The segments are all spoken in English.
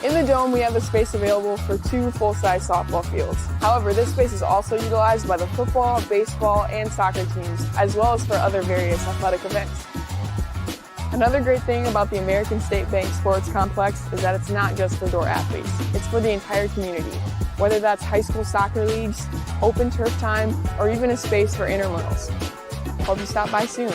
In the dome, we have a space available for 2 full-size softball fields. However, this space is also utilized by the football, baseball, and soccer teams, as well as for other various athletic events. Another great thing about the American State Bank Sports Complex is that it's not just for Dordt athletes. It's for the entire community, whether that's high school soccer leagues, open turf time, or even a space for intramurals. Hope you stop by soon.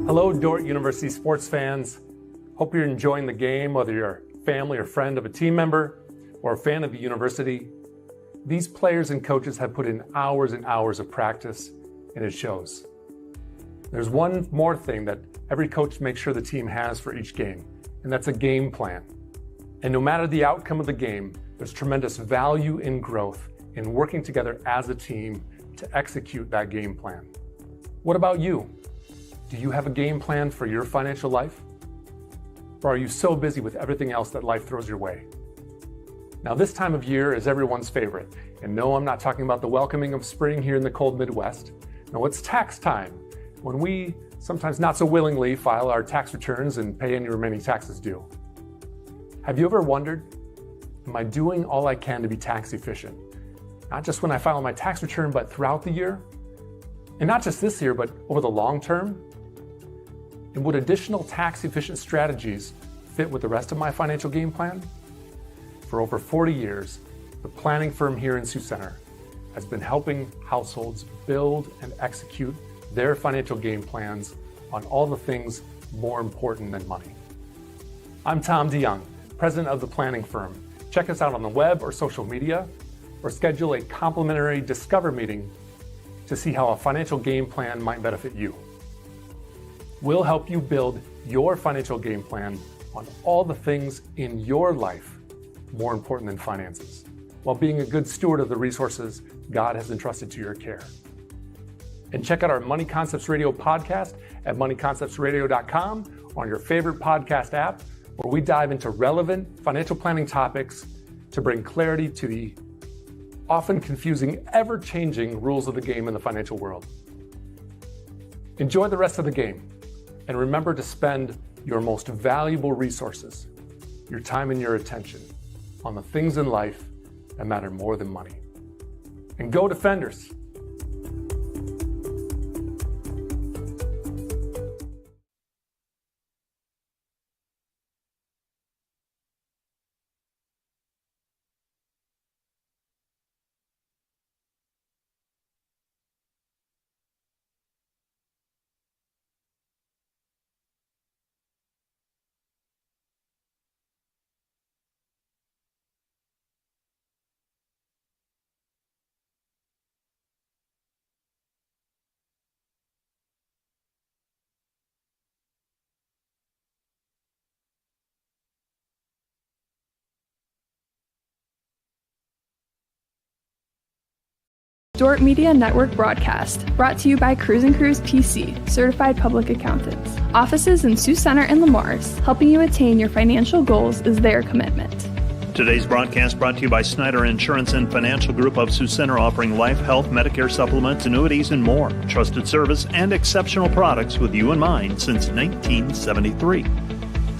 Hello, Dordt University sports fans. Hope you're enjoying the game, whether you're a family or friend of a team member or a fan of the university. These players and coaches have put in hours and hours of practice, and it shows. There's one more thing that every coach makes sure the team has for each game, and that's a game plan. And no matter the outcome of the game, there's tremendous value and growth in working together as a team to execute that game plan. What about you? Do you have a game plan for your financial life? Or are you so busy with everything else that life throws your way? Now, this time of year is everyone's favorite. And no, I'm not talking about the welcoming of spring here in the cold Midwest. No, it's tax time, when we, sometimes not so willingly, file our tax returns and pay any remaining taxes due. Have you ever wondered, am I doing all I can to be tax efficient? Not just when I file my tax return, but throughout the year? And not just this year, but over the long term? And would additional tax-efficient strategies fit with the rest of my financial game plan? For over 40 years, the planning firm here in Sioux Center has been helping households build and execute their financial game plans on all the things more important than money. I'm Tom DeYoung, president of the planning firm. Check us out on the web or social media, or schedule a complimentary Discover meeting to see how a financial game plan might benefit you. We'll help you build your financial game plan on all the things in your life more important than finances, while being a good steward of the resources God has entrusted to your care. And check out our Money Concepts Radio podcast at moneyconceptsradio.com or on your favorite podcast app, where we dive into relevant financial planning topics to bring clarity to the often confusing, ever-changing rules of the game in the financial world. Enjoy the rest of the game. And remember to spend your most valuable resources, your time and your attention, on the things in life that matter more than money. And go Defenders! Dordt Media Network broadcast, brought to you by Cruise & Cruise PC, certified public accountants. Offices in Sioux Center and Lamar's, helping you attain your financial goals is their commitment. Today's broadcast brought to you by Snyder Insurance and Financial Group of Sioux Center, offering life, health, Medicare supplements, annuities, and more. Trusted service and exceptional products with you in mind since 1973.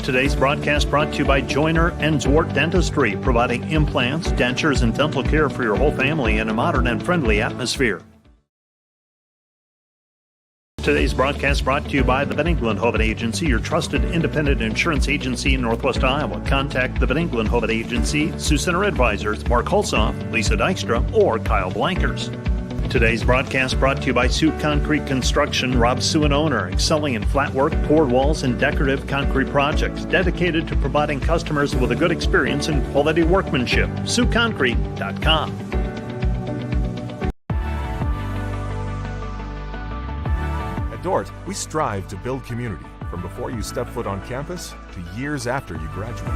Today's broadcast brought to you by Joyner and Dordt Dentistry, providing implants, dentures, and dental care for your whole family in a modern and friendly atmosphere. Today's broadcast brought to you by the Van Engelen-Hoven Agency, your trusted independent insurance agency in Northwest Iowa. Contact the Van Engelen-Hoven Agency, Sioux Center Advisors, Mark Hulsoff, Lisa Dykstra, or Kyle Blankers. Today's broadcast brought to you by Sioux Concrete Construction, Rob Sioux and owner, excelling in flat work, poured walls, and decorative concrete projects, dedicated to providing customers with a good experience and quality workmanship. SiouxConcrete.com. At Dordt, we strive to build community from before you step foot on campus to years after you graduate.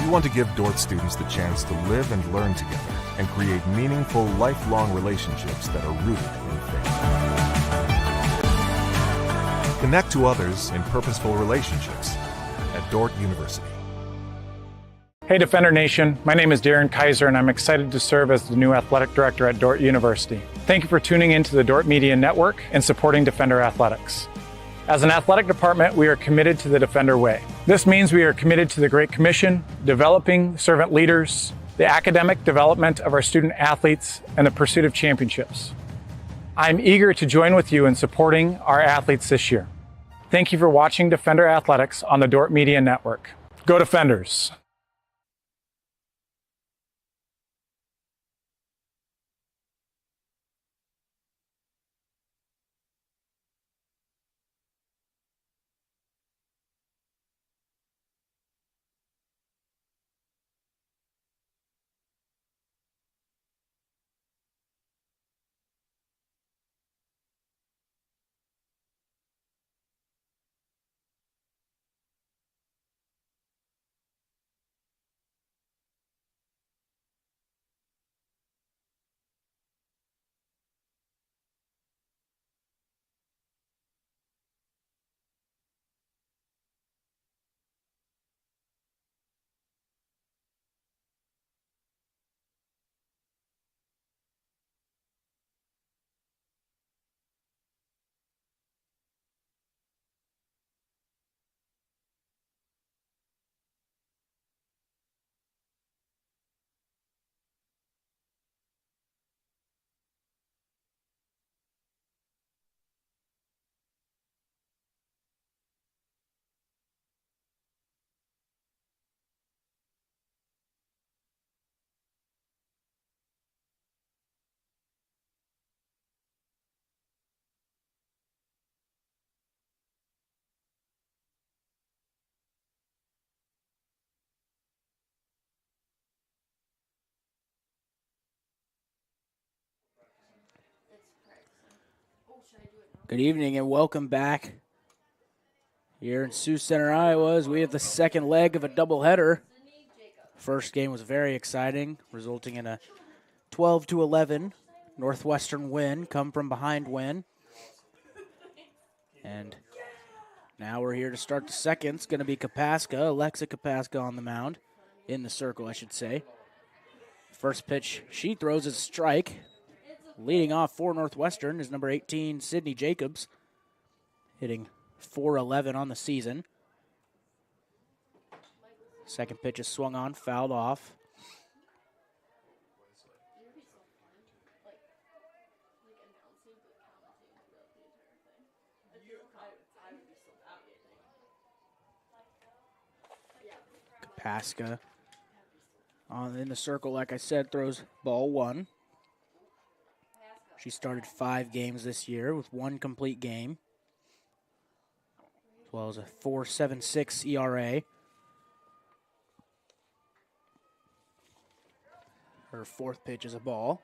We want to give Dordt students the chance to live and learn together and create meaningful, lifelong relationships that are rooted in faith. Connect to others in purposeful relationships at Dordt University. Hey Defender Nation, my name is Darren Kaiser and I'm excited to serve as the new athletic director at Dordt University. Thank you for tuning into the Dordt Media Network and supporting Defender Athletics. As an athletic department, we are committed to the Defender way. This means we are committed to the Great Commission, developing servant leaders, the academic development of our student athletes, and the pursuit of championships. I'm eager to join with you in supporting our athletes this year. Thank you for watching Defender Athletics on the Dordt Media Network. Go Defenders! Good evening and welcome back here in Sioux Center, Iowa. As we have the second leg of a doubleheader. First game was very exciting, resulting in a 12-11 Northwestern win, come from behind win. And now we're here to start the second. It's going to be Kapaska, Alexa Kapaska on the mound, in the circle, I should say. First pitch she throws is a strike. Leading off for Northwestern is number 18, Sydney Jacobs, hitting .411 on the season. Second pitch is swung on, fouled off. Kapaska in the circle, like I said, throws ball one. She started 5 games this year with 1 complete game, as well as a 4.76 ERA. Her fourth pitch is a ball.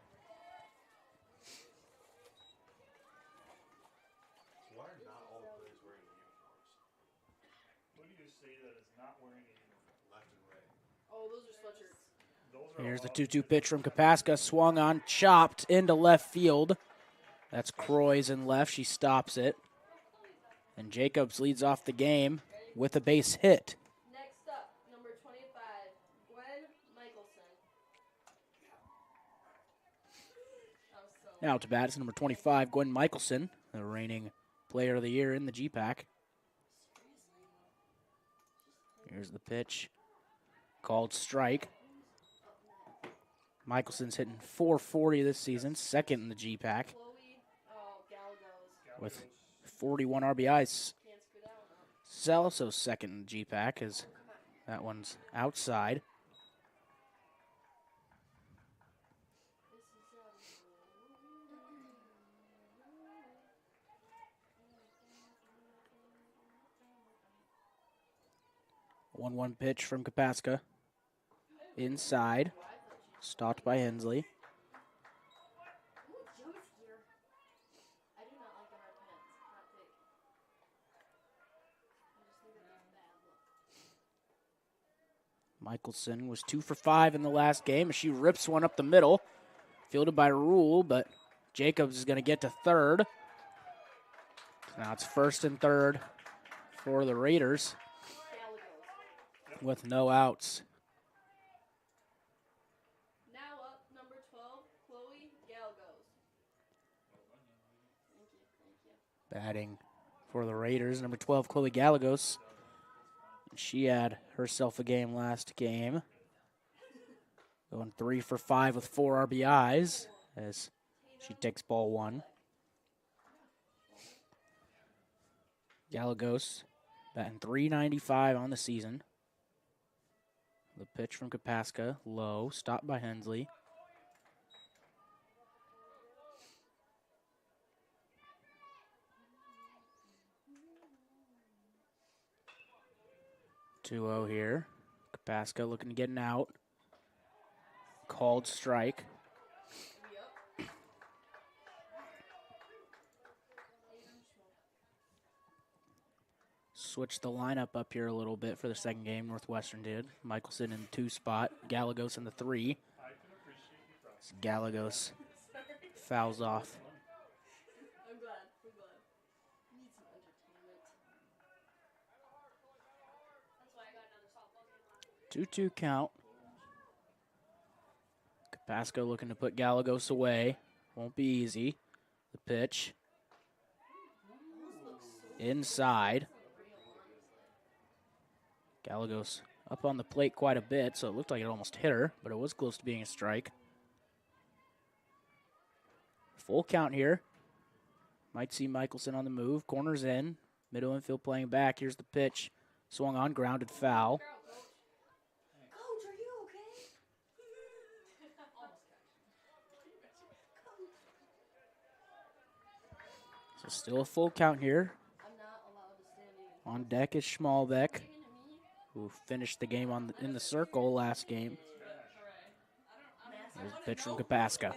Why are not all the players wearing uniforms? Who do you see that is not wearing a uniform? Left and right. Oh, those are sweatshirts. Here's the 2-2 pitch from Kapaska, swung on, chopped into left field. That's Croy's in left. She stops it. And Jacobs leads off the game with a base hit. Next up, number 25, Gwen Michelson. Now to bat is number 25, Gwen Michelson, the reigning player of the year in the GPAC. Here's the pitch. Called strike. Michelson's hitting .440 this season, second in the GPAC, with 41 RBIs. Also second in the GPAC, as that one's outside. One pitch from Kapaska. Inside. Stopped by Hensley. Michelson was 2 for 5 in the last game. She rips one up the middle. Fielded by Rule, but Jacobs is going to get to third. Now it's first and third for the Raiders with no outs. Batting for the Raiders, number 12, Chloe Gallegos. She had herself a game last game. Going 3 for 5 with 4 RBIs as she takes ball 1. Gallegos batting .395 on the season. The pitch from Kapaska, low, stopped by Hensley. Two-0 here. Kapaska looking to get an out. Called strike. Switched the lineup up here a little bit for the second game. Northwestern did. Michelson in the 2 spot. Gallegos in the 3. So Gallegos fouls off. I'm glad. Need some entertainment. That's why I got another softball game 2-2 count. Kapaska looking to put Gallegos away. Won't be easy. The pitch. Inside. Gallegos up on the plate quite a bit, so it looked like it almost hit her, but it was close to being a strike. Full count here. Might see Michelson on the move. Corners in. Middle infield playing back. Here's the pitch. Swung on, grounded foul. Coach, are you okay? So still a full count here. I'm not allowed to stand in. On deck is Schmalbeck, who finished the game in the circle last game. There's the pitch from Kapaska.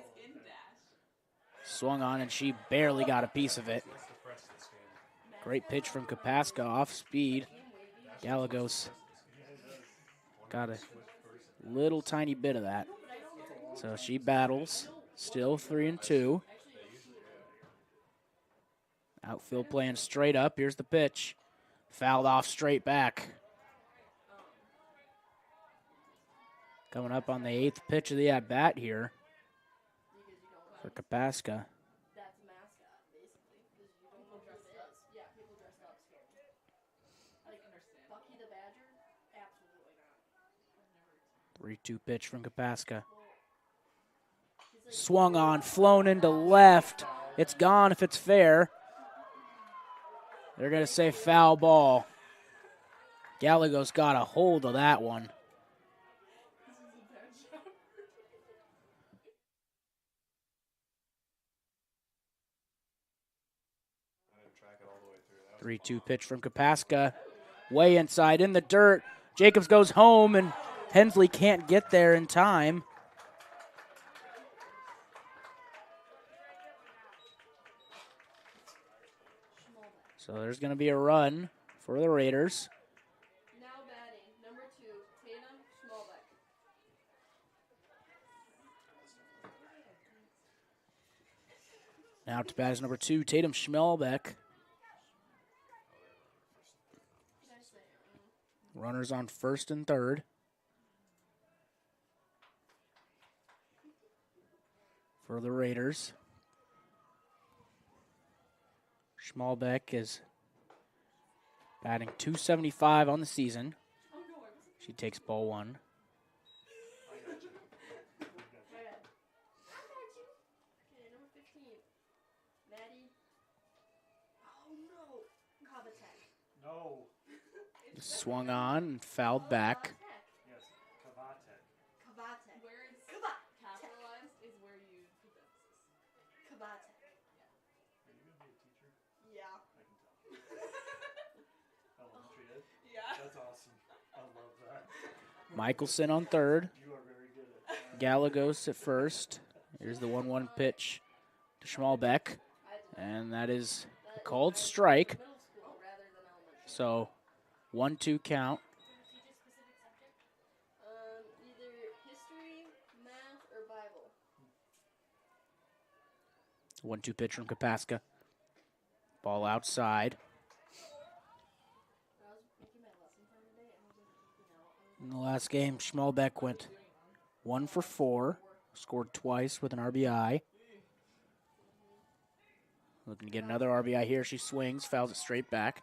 Swung on, and she barely got a piece of it. Great pitch from Kapaska, off speed. Gallegos got a little tiny bit of that. So she battles, still 3-2. Outfield playing straight up. Here's the pitch. Fouled off straight back. Coming up on the 8th pitch of the at-bat here for Kapaska. That's a mascot, basically. Because you don't know who it is. Yeah, people dressed up scare me. Like, Bucky the Badger? Absolutely not. 3-2 pitch from Kapaska. Swung on, flown into left. It's gone if it's fair. They're going to say foul ball. Gallegos got a hold of that one. Three 3-2 pitch from Kapaska. Way inside in the dirt. Jacobs goes home, and Hensley can't get there in time. So there's going to be a run for the Raiders. Now batting, number 2, Tatum Schmalbeck. Now to bat is number 2, Tatum Schmelbeck. Runners on first and third. For the Raiders. Schmalbeck is batting .275 on the season. She takes ball 1. Okay, number 15, Maddie. Oh no, Kavatek. No. Swung on and fouled back. Yes, Kavatek. Kavatek. Where it's capitalized is where you put the emphasis. Kavatek. Are you going to be a teacher? Yeah. I can tell. Elementary ed? Yeah. That's awesome. I love that. Michelson on third. You are very good at that. Gallegos at first. Here's the 1-1 pitch to Schmalbeck. And that is a called strike. Middle school rather than elementary. So 1-2 count. Either history, math, or Bible. 1-2 pitch from Kapaska. Ball outside. I was making my lesson plan today, and I was like, In the last game, Schmalbeck went 1 for 4. Scored twice with an RBI. Looking to get another RBI here. She swings, fouls it straight back.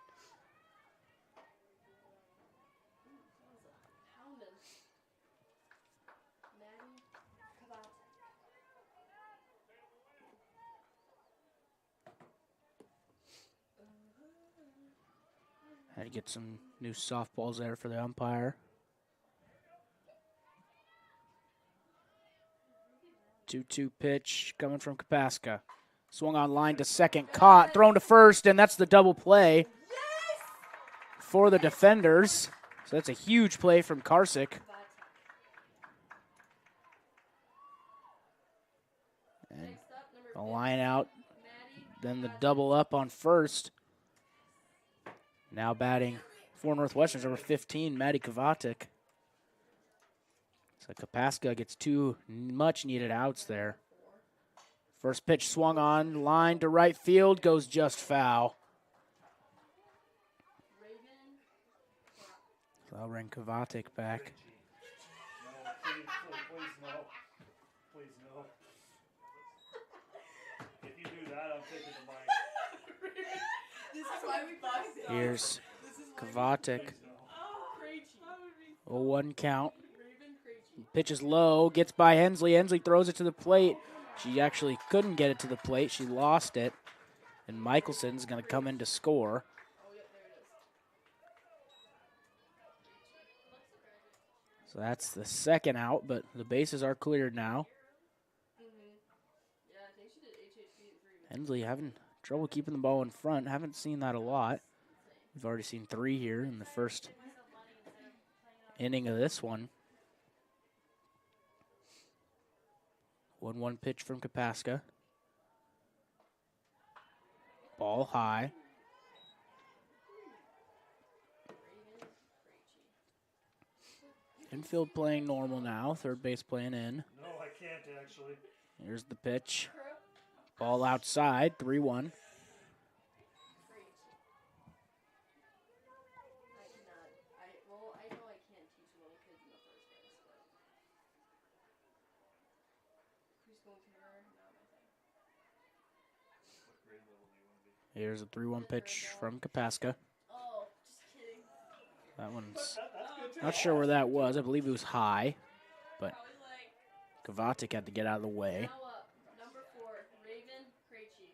Had to get some new softballs there for the umpire. 2-2 pitch coming from Kapaska. Swung on line to second, caught, thrown to first, and that's the double play for the defenders. So that's a huge play from Karsick. And a line out, then the double up on first. Now batting for Northwestern's number 15, Maddie Kovacic. So Kapaska gets 2 much-needed outs there. First pitch swung on, line to right field, goes just foul. So I'll bring Kovacic back. No, please no. Please no. If you do that, I'm taking the mic. This is why we boxed it. Here's Kovacic. 0-1 count. Pitch is low, gets by Hensley. Hensley throws it to the plate. She actually couldn't get it to the plate. She lost it. And Michelson's going to come in to score. So that's the second out, but the bases are cleared now. Hensley having trouble keeping the ball in front. Haven't seen that a lot. We've already seen 3 here in the first inning of this one. 1-1 pitch from Kapaska. Ball high. Infield playing normal now. Third base playing in. No, I can't actually. Here's the pitch. Ball outside, 3-1. Here's a 3-1 pitch from Kapaska. That one's not sure where that was. I believe it was high, but Kovacic had to get out of the way. Number 4, Raven Krejci.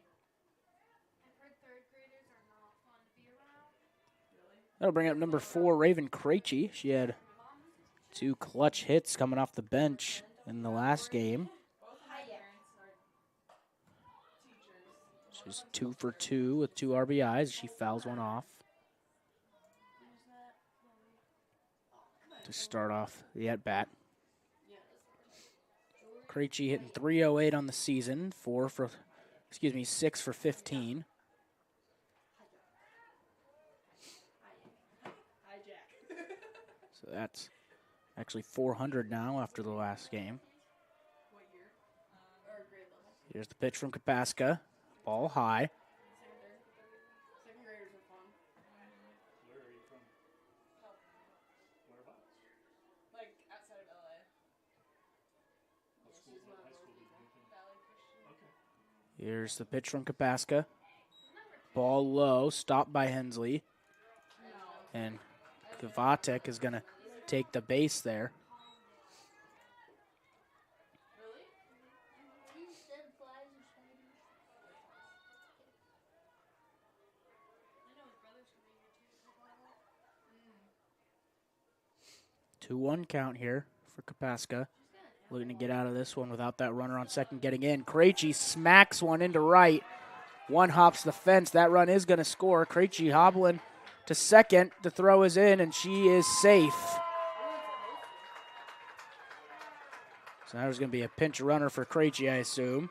I've heard 3rd graders are not fun to be around. That'll bring up number 4, Raven Krejci. She had 2 clutch hits coming off the bench in the last game. She's 2 for 2 with 2 RBIs. She fouls one off to start off the at-bat. Krejci hitting .308 on the season, 6 for 15. So that's actually 400 now after the last game. Here's the pitch from Kapaska. Ball high. Second graders are fun. Where are you from? Whereabouts? Like outside of LA. What school, what high school did you go to? Valley Christian. Okay. Here's the pitch from Kapaska. Ball low, stopped by Hensley. And Kovacic is going to take the base there. Mm. 2-1 count here for Kapaska. Looking to get out of this one without that runner on second getting in. Krejci smacks one into right. One hops the fence. That run is going to score. Krejci hobbling to second. The throw is in, and she is safe. So now there's going to be a pinch runner for Krejci, I assume.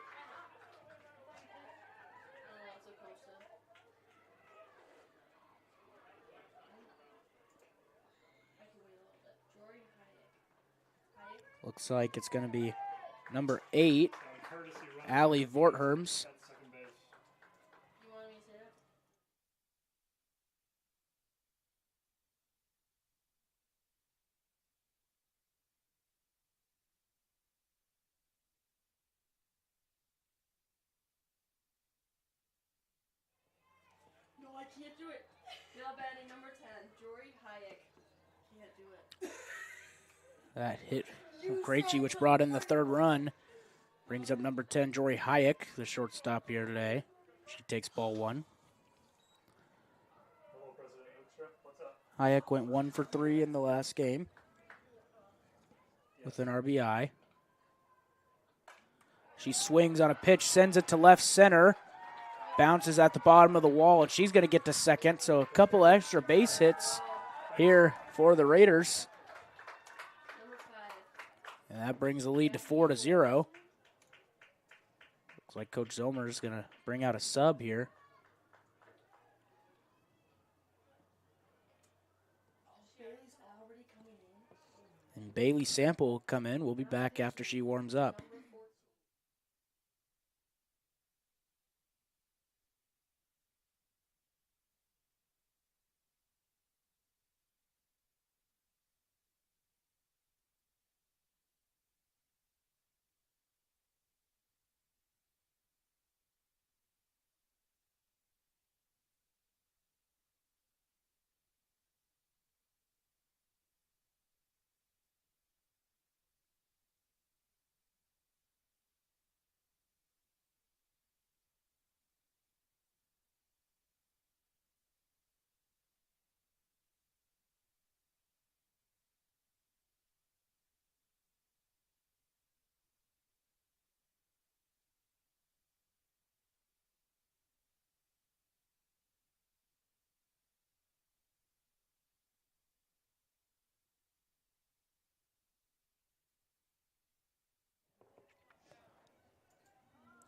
Looks like it's going to be number 8, Allie Vortherms. can't do it. Now batting number 10, Jory Hayek. Can't do it. That hit from Krejci, which brought in the third run. Brings up number 10, Jory Hayek, the shortstop here today. She takes ball 1. Hello, President Hoekstra. What's up? Hayek went 1 for 3 in the last game with an RBI. She swings on a pitch, sends it to left center, bounces at the bottom of the wall, and she's going to get to second. So a couple extra base hits here for the Raiders. Number 5. And that brings the lead to 4-0. Looks like Coach Zomer is going to bring out a sub here. Bailey's already coming in. And Bailey Sample will come in. We'll be back after she warms up.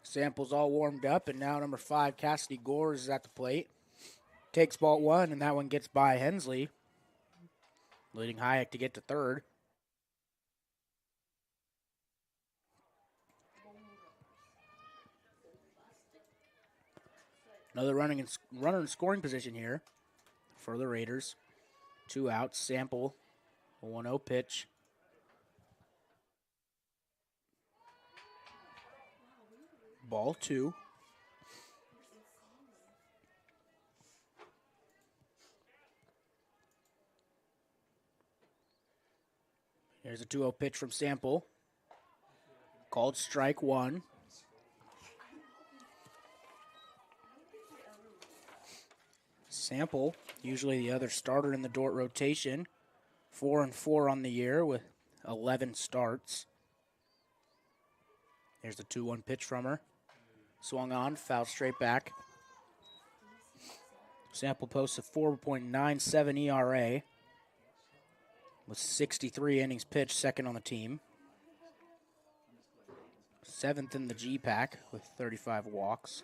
Sample's all warmed up, and now number 5, Cassidy Gore, is at the plate. Takes ball 1, and that one gets by Hensley, leading Hayek to get to third. Another runner in scoring position here for the Raiders. 2 outs. Sample, a 1-0 pitch. Ball 2. Here's a 2-0 pitch from Sample. Called strike 1. Sample, usually the other starter in the Dordt rotation. 4-4 on the year with 11 starts. Here's the 2-1 pitch from her. Swung on, foul straight back. Sample posts a 4.97 ERA with 63 innings pitched, second on the team. 7th in the G-Pack with 35 walks.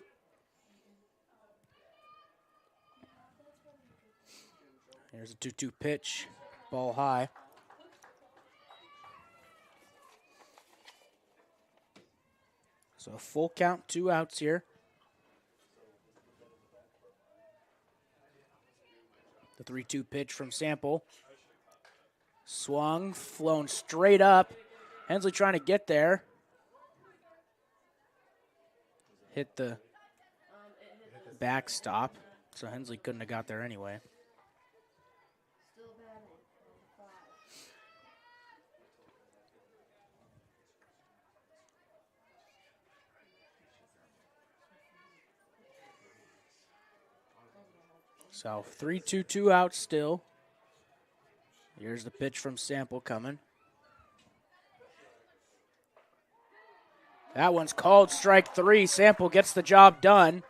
Here's a 2-2 pitch, ball high. So a full count, 2 outs here. The 3-2 pitch from Sample. Swung, flown straight up. Hensley trying to get there. Hit the backstop, so Hensley couldn't have got there anyway. Still batting. Number 5. So 3-2, 2 outs still. Here's the pitch from Sample coming. That one's called strike 3. Sample gets the job done.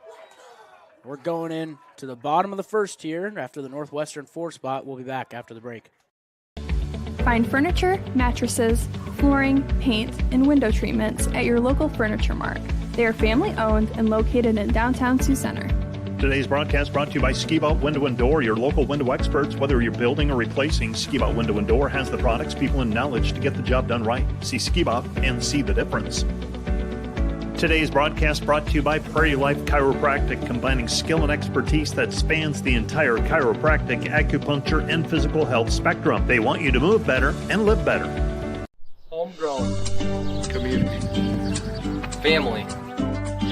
We're going in to the bottom of the first here after the Northwestern 4 spot. We'll be back after the break. Find furniture, mattresses, flooring, paint, and window treatments at your local Furniture Mart. They are family-owned and located in downtown Sioux Center. Today's broadcast brought to you by Ski Bout Window and Door, your local window experts. Whether you're building or replacing, Ski Bout Window and Door has the products, people, and knowledge to get the job done right. See Ski Bout and see the difference. Today's broadcast brought to you by Prairie Life Chiropractic, combining skill and expertise that spans the entire chiropractic, acupuncture, and physical health spectrum. They want you to move better and live better. Homegrown. Community. Family.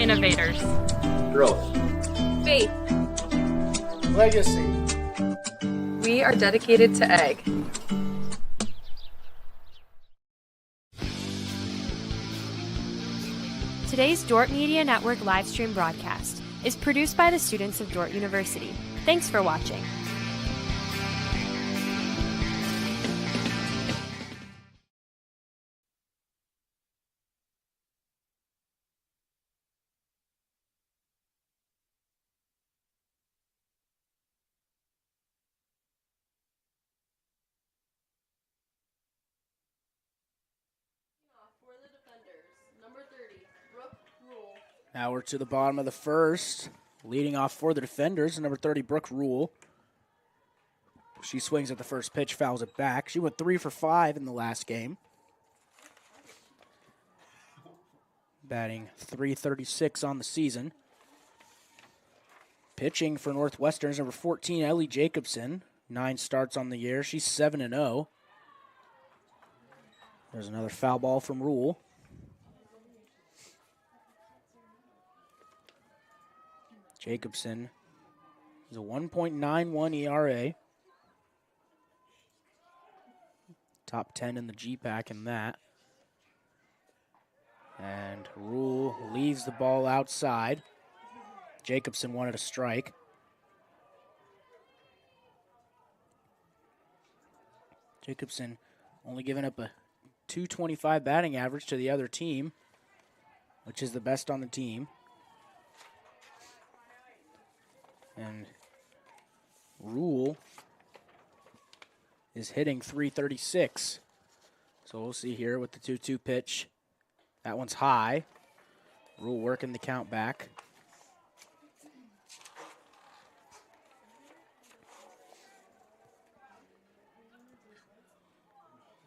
Innovators. Growth. Faith. Legacy. We are dedicated to egg. Today's Dordt Media Network livestream broadcast is produced by the students of Dordt University. Thanks for watching. Now we're to the bottom of the first. Leading off for the defenders, number 30, Brooke Rule. She swings at the first pitch, fouls it back. She went 3 for 5 in the last game. Batting .336 on the season. Pitching for Northwestern is number 14, Ellie Jacobson. 9 starts on the year. She's 7-0. There's another foul ball from Rule. Jacobson is a 1.91 ERA. Top 10 in the G-Pack in that. And Rule leaves the ball outside. Jacobson wanted a strike. Jacobson only giving up a .225 batting average to the other team, which is the best on the team. And Rule is hitting .336. So we'll see here with the 2-2 pitch. That one's high. Rule working the count back.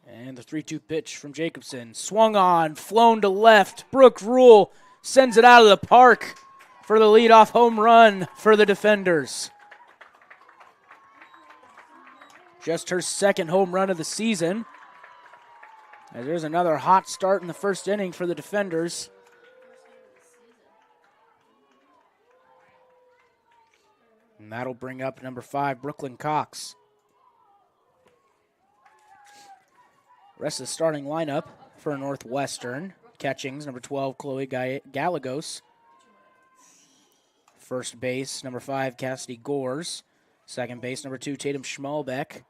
And the 3-2 pitch from Jacobson. Swung on, flown to left. Brooke Rule sends it out of the park for the leadoff home run for the defenders. Just her second home run of the season. As there's another hot start in the first inning for the defenders. And that'll bring up number 5, Brooklyn Cox. Rest of the starting lineup for Northwestern. Catchings, number 12, Chloe Gallegos. First base, number 5, Cassidy Gores. Second base, number 2, Tatum Schmalbeck,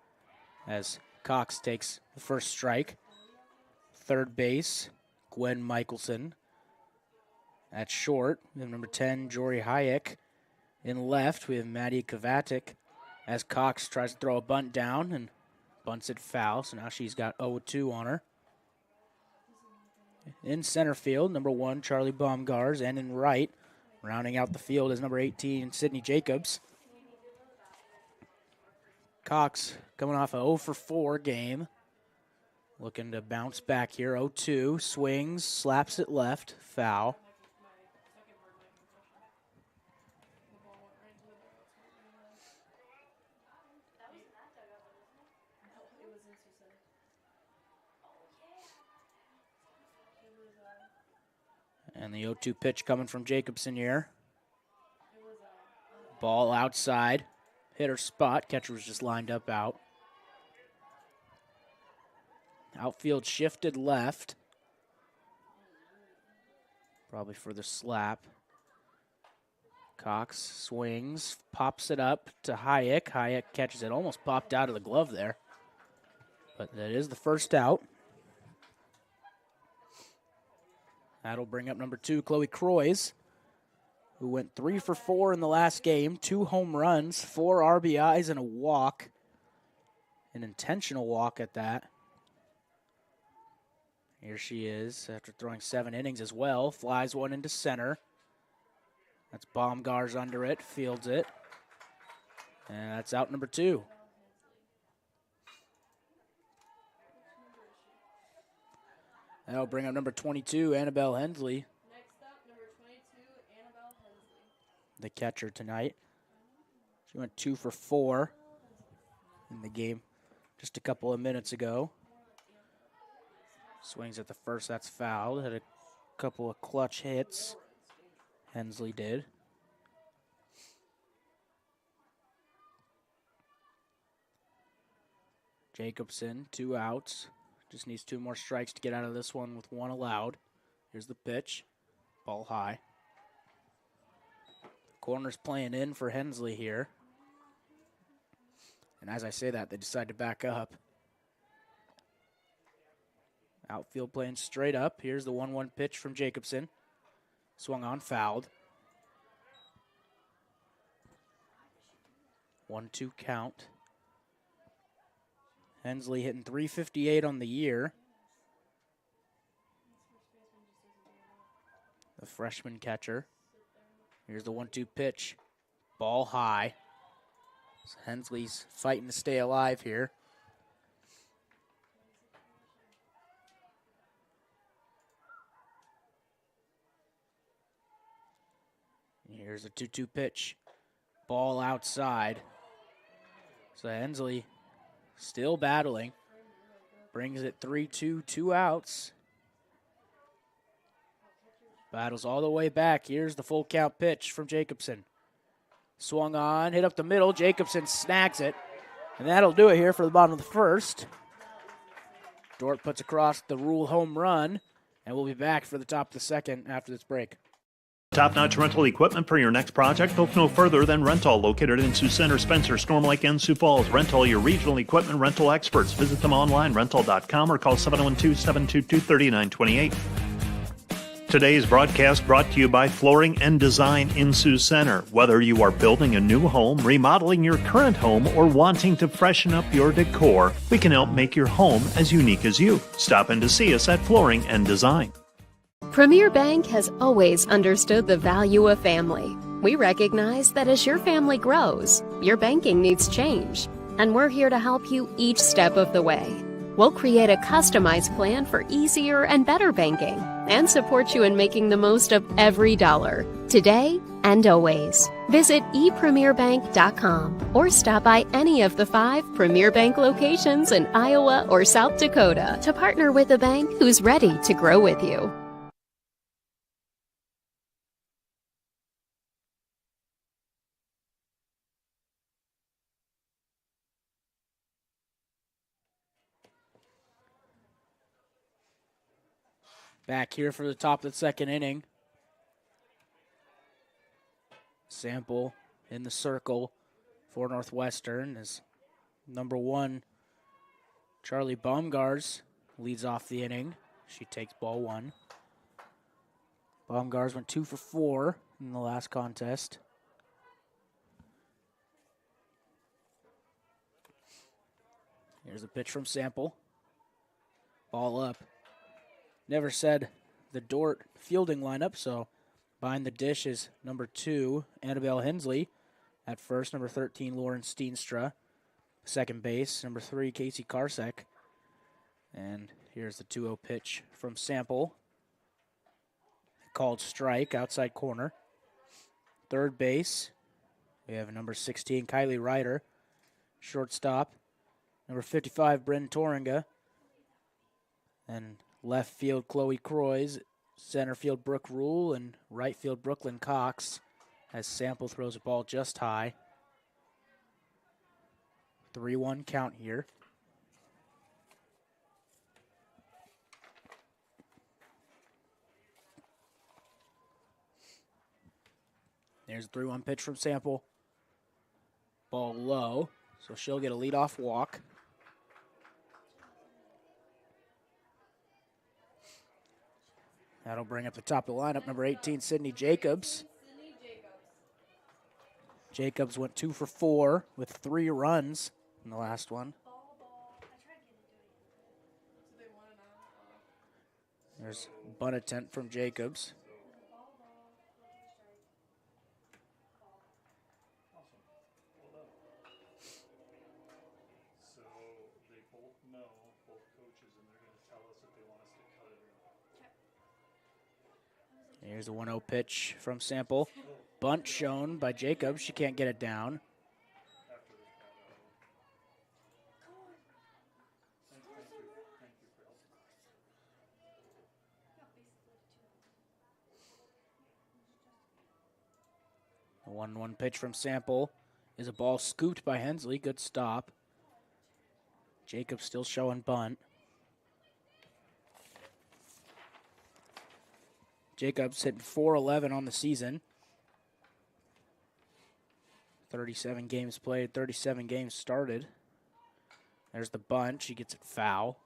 as Cox takes the first strike. Third base, Gwen Michelson. At short, we have number 10, Jory Hayek. In left, we have Maddie Kavatic, as Cox tries to throw a bunt down and bunts it foul, so now she's got 0-2 on her. In center field, number 1, Charlie Baumgars, and in right, rounding out the field is number 18, Sydney Jacobs. Cox coming off a 0-for-4 game. Looking to bounce back here. 0-2. Swings, slaps it left. Foul. And the 0-2 pitch coming from Jacobson here. Ball outside. Hit her spot. Catcher was just lined up out. Outfield shifted left. Probably for the slap. Cox swings, pops it up to Hayek. Hayek catches it. Almost popped out of the glove there. But that is the first out. That'll bring up number 2, Chloe Croys, who went 3-for-4 in the last game. 2 home runs, 4 RBIs, and a walk. An intentional walk at that. Here she is after throwing 7 innings as well. Flies one into center. That's Baumgars under it, fields it. And that's out number 2. That'll bring up number 22, Annabelle Hensley. Next up, number 22, Annabelle Hensley. The catcher tonight. She went 2-for-4 in the game just a couple of minutes ago. Swings at the first, that's fouled. Had a couple of clutch hits. Hensley did. Jacobson, 2 outs. Just needs 2 more strikes to get out of this one with 1 allowed. Here's the pitch. Ball high. Corner's playing in for Hensley here. And as I say that, they decide to back up. Outfield playing straight up. Here's the 1-1 pitch from Jacobson. Swung on, fouled. 1-2 count. Hensley hitting .358 on the year. The freshman catcher. Here's the 1-2 pitch. Ball high. So Hensley's fighting to stay alive here. Here's a 2-2 pitch. Ball outside. So Hensley still battling. Brings it 3-2, 2 outs. Battles all the way back. Here's the full count pitch from Jacobson. Swung on, hit up the middle. Jacobson snags it. And that'll do it here for the bottom of the first. Dordt puts across the rule home run. And we'll be back for the top of the second after this break. Top-notch rental equipment for your next project? Look no further than Rental, located in Sioux Center, Spencer, Storm Lake, and Sioux Falls. Rental, your regional equipment rental experts. Visit them online, rental.com, or call 712-722-3928. Today's broadcast brought to you by Flooring and Design in Sioux Center. Whether you are building a new home, remodeling your current home, or wanting to freshen up your decor, we can help make your home as unique as you. Stop in to see us at Flooring and Design. Premier Bank has always understood the value of family. We recognize that as your family grows, your banking needs change, and we're here to help you each step of the way. We'll create a customized plan for easier and better banking and support you in making the most of every dollar, today and always. Visit epremierbank.com or stop by any of the 5 Premier Bank locations in Iowa or South Dakota to partner with a bank who's ready to grow with you. Back here for the top of the second inning. Sample in the circle for Northwestern is number 1, Charlie Baumgars leads off the inning. She takes ball 1. Baumgars went 2 for 4 in the last contest. Here's a pitch from Sample. Ball up. Never said the Dordt fielding lineup, so behind the dish is number 2, Annabelle Hensley. At first, number 13, Lauren Steenstra. Second base, number 3, Casey Karsek. And here's the 2-0 pitch from Sample. Called strike, outside corner. Third base, we have number 16, Kylie Ryder. Shortstop, number 55, Bryn Toringa. And left field, Chloe Croys. Center field, Brooke Rule. And right field, Brooklyn Cox. As Sample throws a ball just high. 3-1 count here. There's a 3-1 pitch from Sample. Ball low, so she'll get a leadoff walk. That'll bring up the top of the lineup, number 18, Sydney Jacobs. Jacobs went 2 for 4 with 3 runs in the last one. There's a bunt attempt from Jacobs. So they both know, both coaches, and they're going to tell us if they want us to cut it or not. Here's a 1-0 pitch from Sample. Bunt shown by Jacobs. She can't get it down. A 1-1 pitch from Sample is a ball scooped by Hensley. Good stop. Jacobs still showing bunt. Jacobs hitting .411 on the season. 37 games played, 37 games started. There's the bunt. She gets it foul.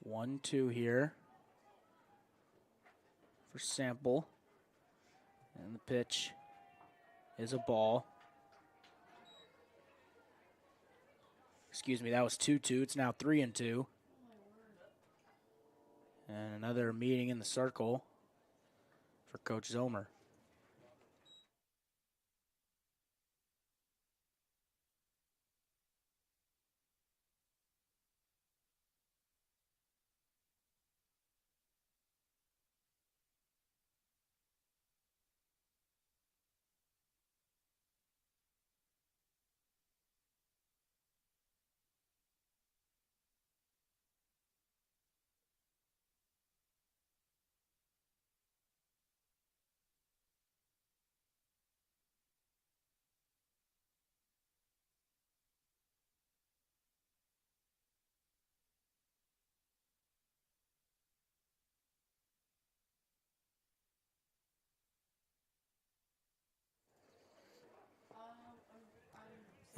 One, two here for Sample. And the pitch is a ball. Excuse me, that was 2-2. It's now 3-2. And another meeting in the circle for Coach Zomer.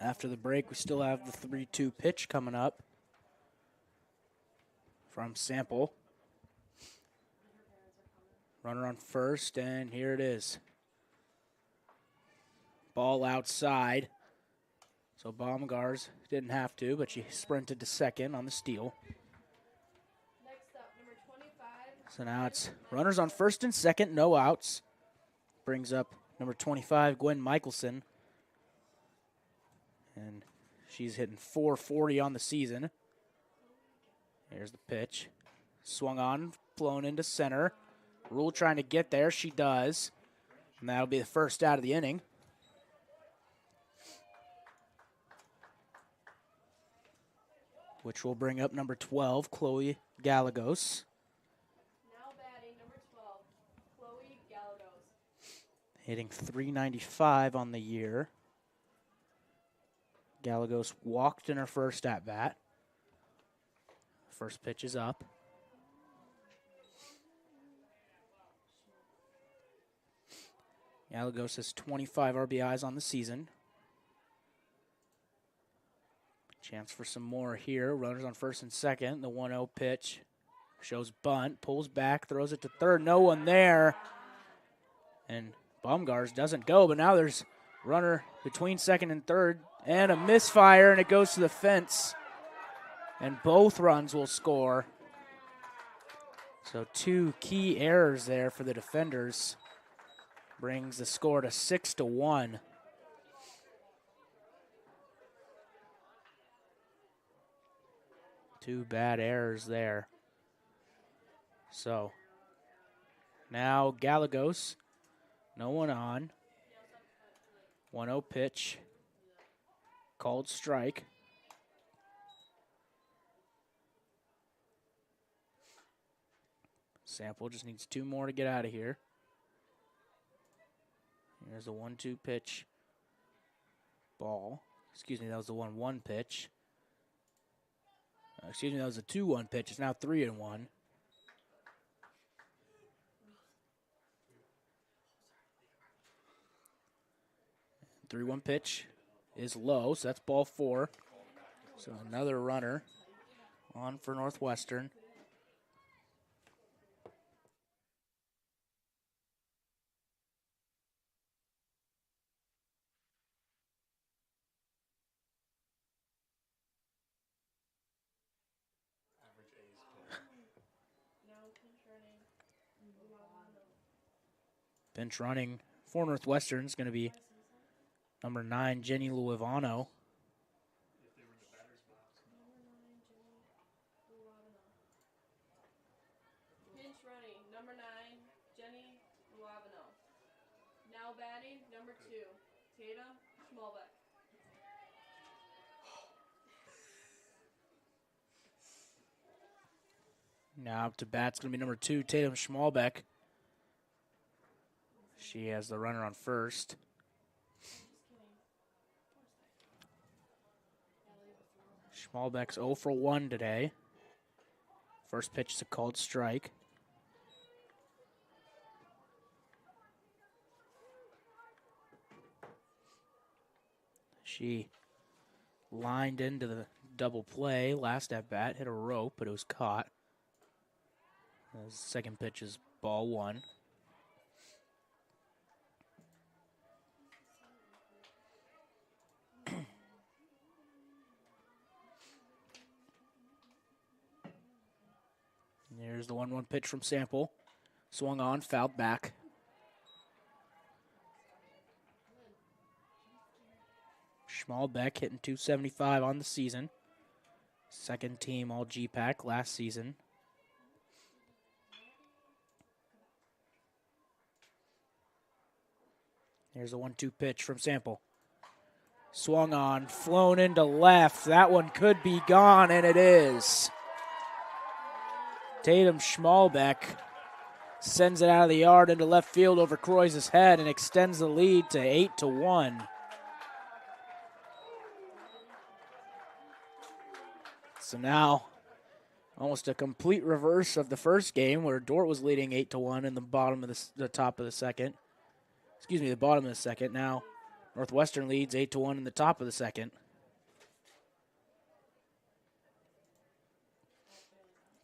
After the break, we still have the 3-2 pitch coming up from Sample. Runner on first, and here it is. Ball outside. So Baumgars didn't have to, but she sprinted to second on the steal. Next up, number 25. So now it's runners on first and second, no outs. Brings up number 25, Gwen Michelson. And she's hitting .440 on the season. Here's the pitch. Swung on, flown into center. Rule trying to get there. She does. And that'll be the first out of the inning. Which will bring up number 12, Chloe Galagos. Now batting, number 12, Chloe Galagos. Hitting .395 on the year. Galagos walked in her first at-bat. First pitch is up. Galagos has 25 RBIs on the season. Chance for some more here. Runners on first and second. The 1-0 pitch shows bunt. Pulls back, throws it to third. No one there. And Baumgars doesn't go, but now there's runner between second and third. And a misfire, and it goes to the fence. And both runs will score. So two key errors there for the defenders. Brings the score to 6-1. Two bad errors there. So now Galagos, no one on. 1-0 pitch. Called strike. Sample just needs two more to get out of here. Here's a 1-2 pitch. Ball. Excuse me, that was the 1-1 pitch. Excuse me, that was a 2-1 pitch. It's now 3-1. 3-1 pitch is low, so that's ball 4. So another runner on for Northwestern. Bench running for Northwestern is going to be number 9, Jenny Luivano. Pinch running, number 9, Jenny Luavano. Now batting, number 2, Tata Schmalbeck. Now up to bat's going to be number 2, Tatum Schmalbeck. She has the runner on first. Schmalbeck's 0 for 1 today. First pitch is a called strike. She lined into the double play last at bat, hit a rope, but it was caught. The second pitch is ball 1. There's the 1-1 pitch from Sample. Swung on, fouled back. Schmalbeck hitting .275 on the season. Second team All GPAC last season. Here's a 1-2 pitch from Sample. Swung on, flown into left. That one could be gone, and it is. Tatum Schmalbeck sends it out of the yard into left field over Croy's head and extends the lead to 8-1. So now, almost a complete reverse of the first game where Dordt was leading 8-1 in the bottom of the top of the second. Excuse me, the bottom of the second. Now, Northwestern leads 8-1 in the top of the second.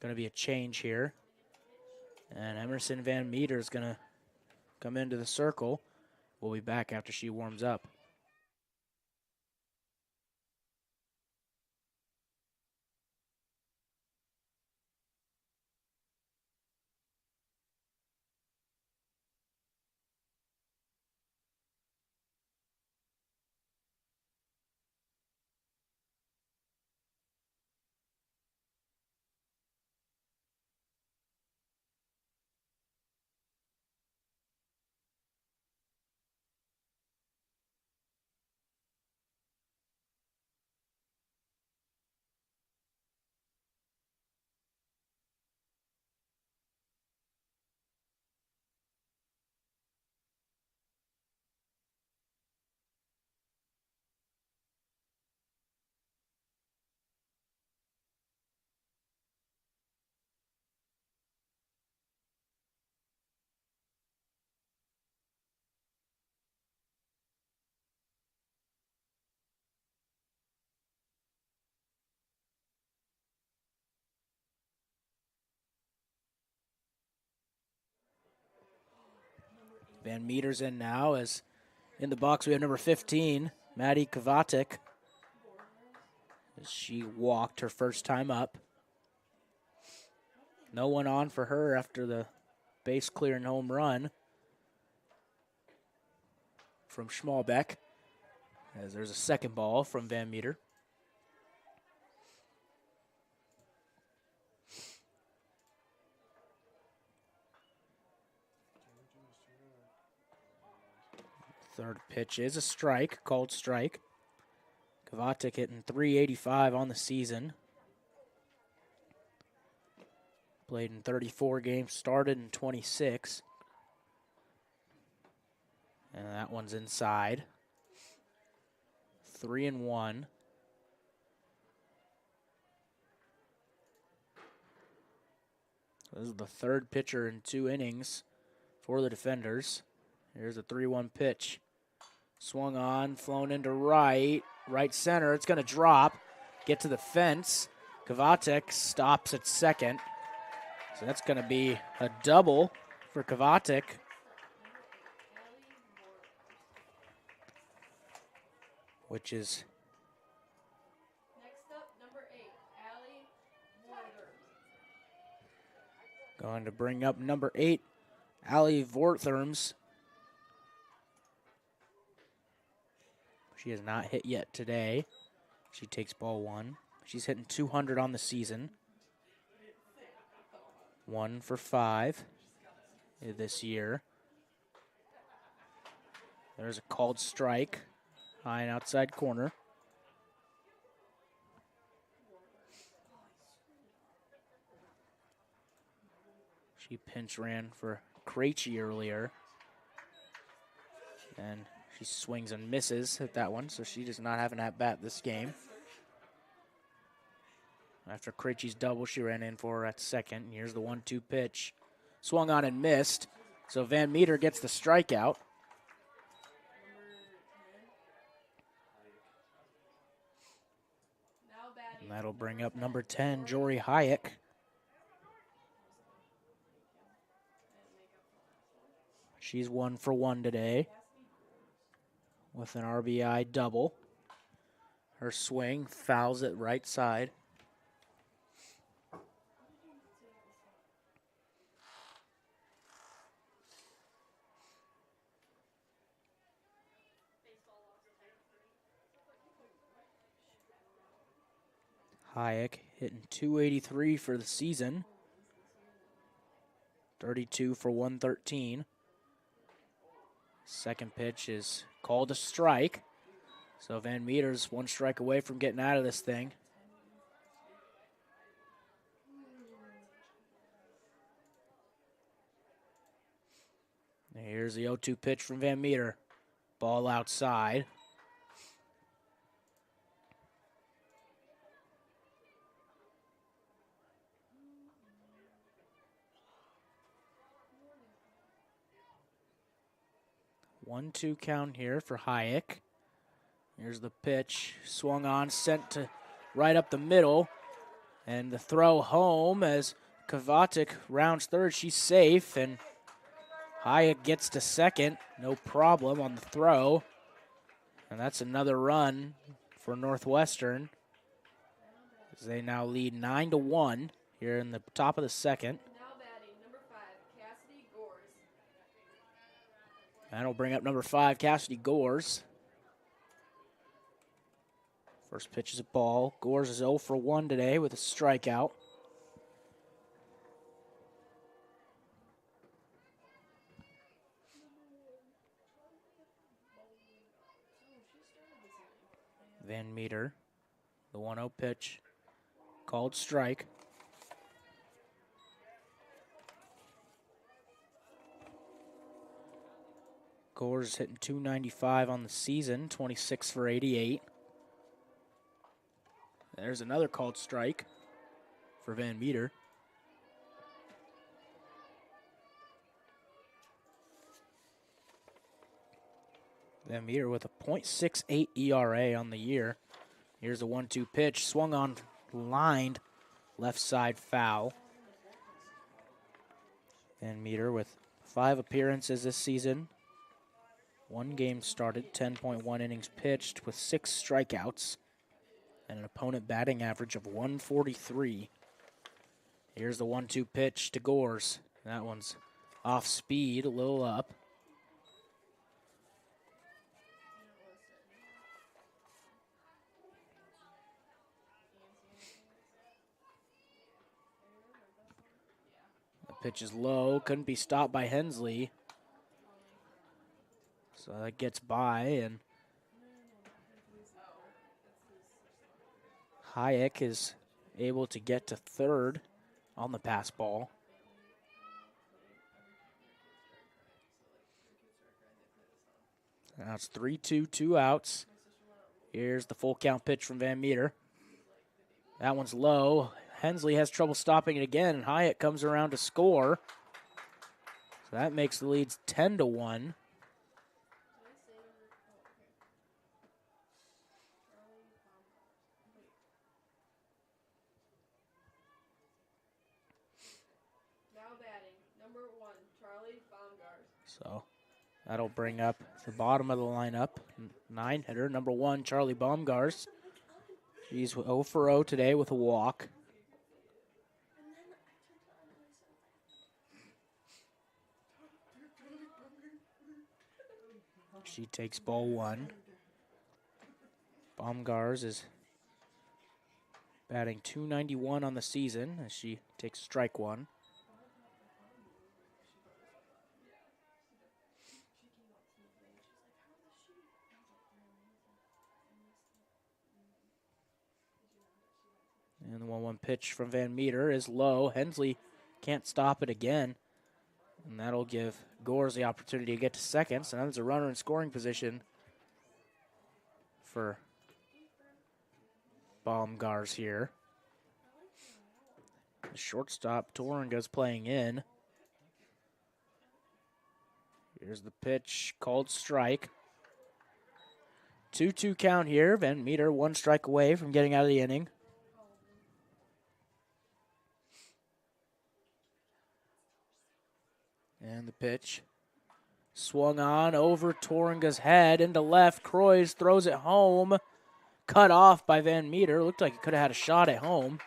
Going to be a change here. And Emerson Van Meter is going to come into the circle. We'll be back after she warms up. Van Meter's in now. As in the box we have number 15, Maddie Kovacic. As she walked her first time up. No one on for her after the base clearing home run from Schmalbeck. As there's a second ball from Van Meter. Third pitch is a strike, called strike. Kovacic hitting .385 on the season. Played in 34 games, started in 26. And that one's inside. 3-1. This is the third pitcher in 2 innings for the defenders. Here's a 3-1 pitch. Swung on, flown into right center. It's going to drop, get to the fence. Kovacic stops at second. So that's going to be a double for Kovacic. Which is Next up, number 8, Allie Warder. going to bring up number 8, Allie Vortherms. She has not hit yet today. She takes ball 1. She's hitting .200 on the season. 1 for 5 this year. There's a called strike. High and outside corner. She pinch ran for Krejci earlier. And she swings and misses at that one, so she does not have an at-bat this game. After Krejci's double, she ran in for her at second. And here's the 1-2 pitch. Swung on and missed. So Van Meter gets the strikeout. And that'll bring up number 10, Jory Hayek. She's 1 for 1 today with an RBI double. Her swing fouls it right side. Hayek hitting .283 for the season. 32 for 113. Second pitch is called a strike. So Van Meter's 1 strike away from getting out of this thing. And here's the 0-2 pitch from Van Meter. Ball outside. One-two count here for Hayek. Here's the pitch. Swung on, sent to right up the middle. And the throw home as Kovacic rounds third. She's safe, and Hayek gets to second. No problem on the throw. And that's another run for Northwestern, as they now lead 9-1 here in the top of the second. That'll bring up number 5, Cassidy Gores. First pitch is a ball. Gores is 0 for 1 today with a strikeout. Van Meter, the 1-0 pitch, called strike. Gores hitting .295 on the season, 26 for 88. There's another called strike for Van Meter. Van Meter with a .68 ERA on the year. Here's a 1-2 pitch, swung on, lined, left side foul. Van Meter with 5 appearances this season. 1 game started, 10.1 innings pitched with 6 strikeouts and an opponent batting average of 143. Here's the 1-2 pitch to Gores. That one's off speed, a little up. The pitch is low, couldn't be stopped by Hensley. So that gets by, and Hayek is able to get to third on the pass ball. Now it's 3-2, 2 outs. Here's the full count pitch from Van Meter. That one's low. Hensley has trouble stopping it again, and Hayek comes around to score. So that makes the leads 10-1. So that'll bring up the bottom of the lineup. 9-hitter, number 1, Charlie Baumgars. She's 0 for 0 today with a walk. She takes ball 1. Baumgars is batting .291 on the season as she takes strike 1. And the 1-1 pitch from Van Meter is low. Hensley can't stop it again. And that'll give Gores the opportunity to get to second. So now there's a runner in scoring position for Baumgars here. The shortstop, Torringa's playing in. Here's the pitch, called strike. 2-2 count here. Van Meter 1 strike away from getting out of the inning. And the pitch swung on over Torringa's head into left. Croix throws it home. Cut off by Van Meter. Looked like he could have had a shot at home.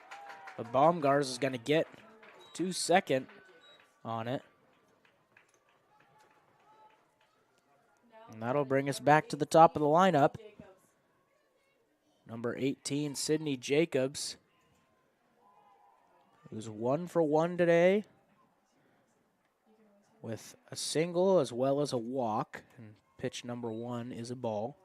But Baumgars is going to get to second on it. And that'll bring us back to the top of the lineup. Number 18, Sydney Jacobs, who's 1 for 1 today with a single as well as a walk. And pitch number 1 is a ball.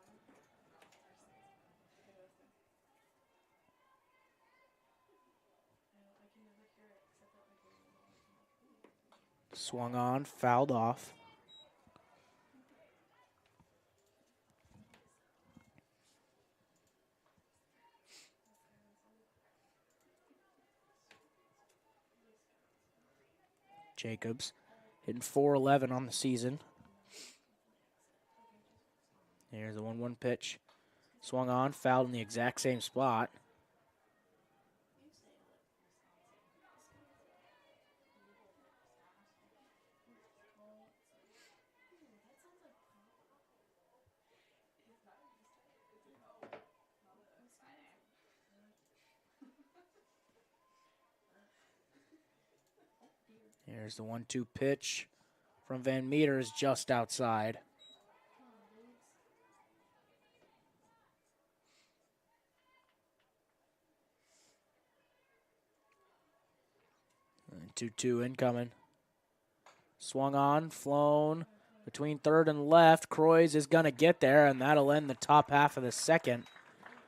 Swung on, fouled off. Jacobs hitting .411 on the season. Here's the 1-1 pitch. Swung on, fouled in the exact same spot. Here's the 1-2 pitch from Van Meter, is just outside. And 2-2 incoming. Swung on, flown between third and left. Croix is going to get there, and that'll end the top half of the second,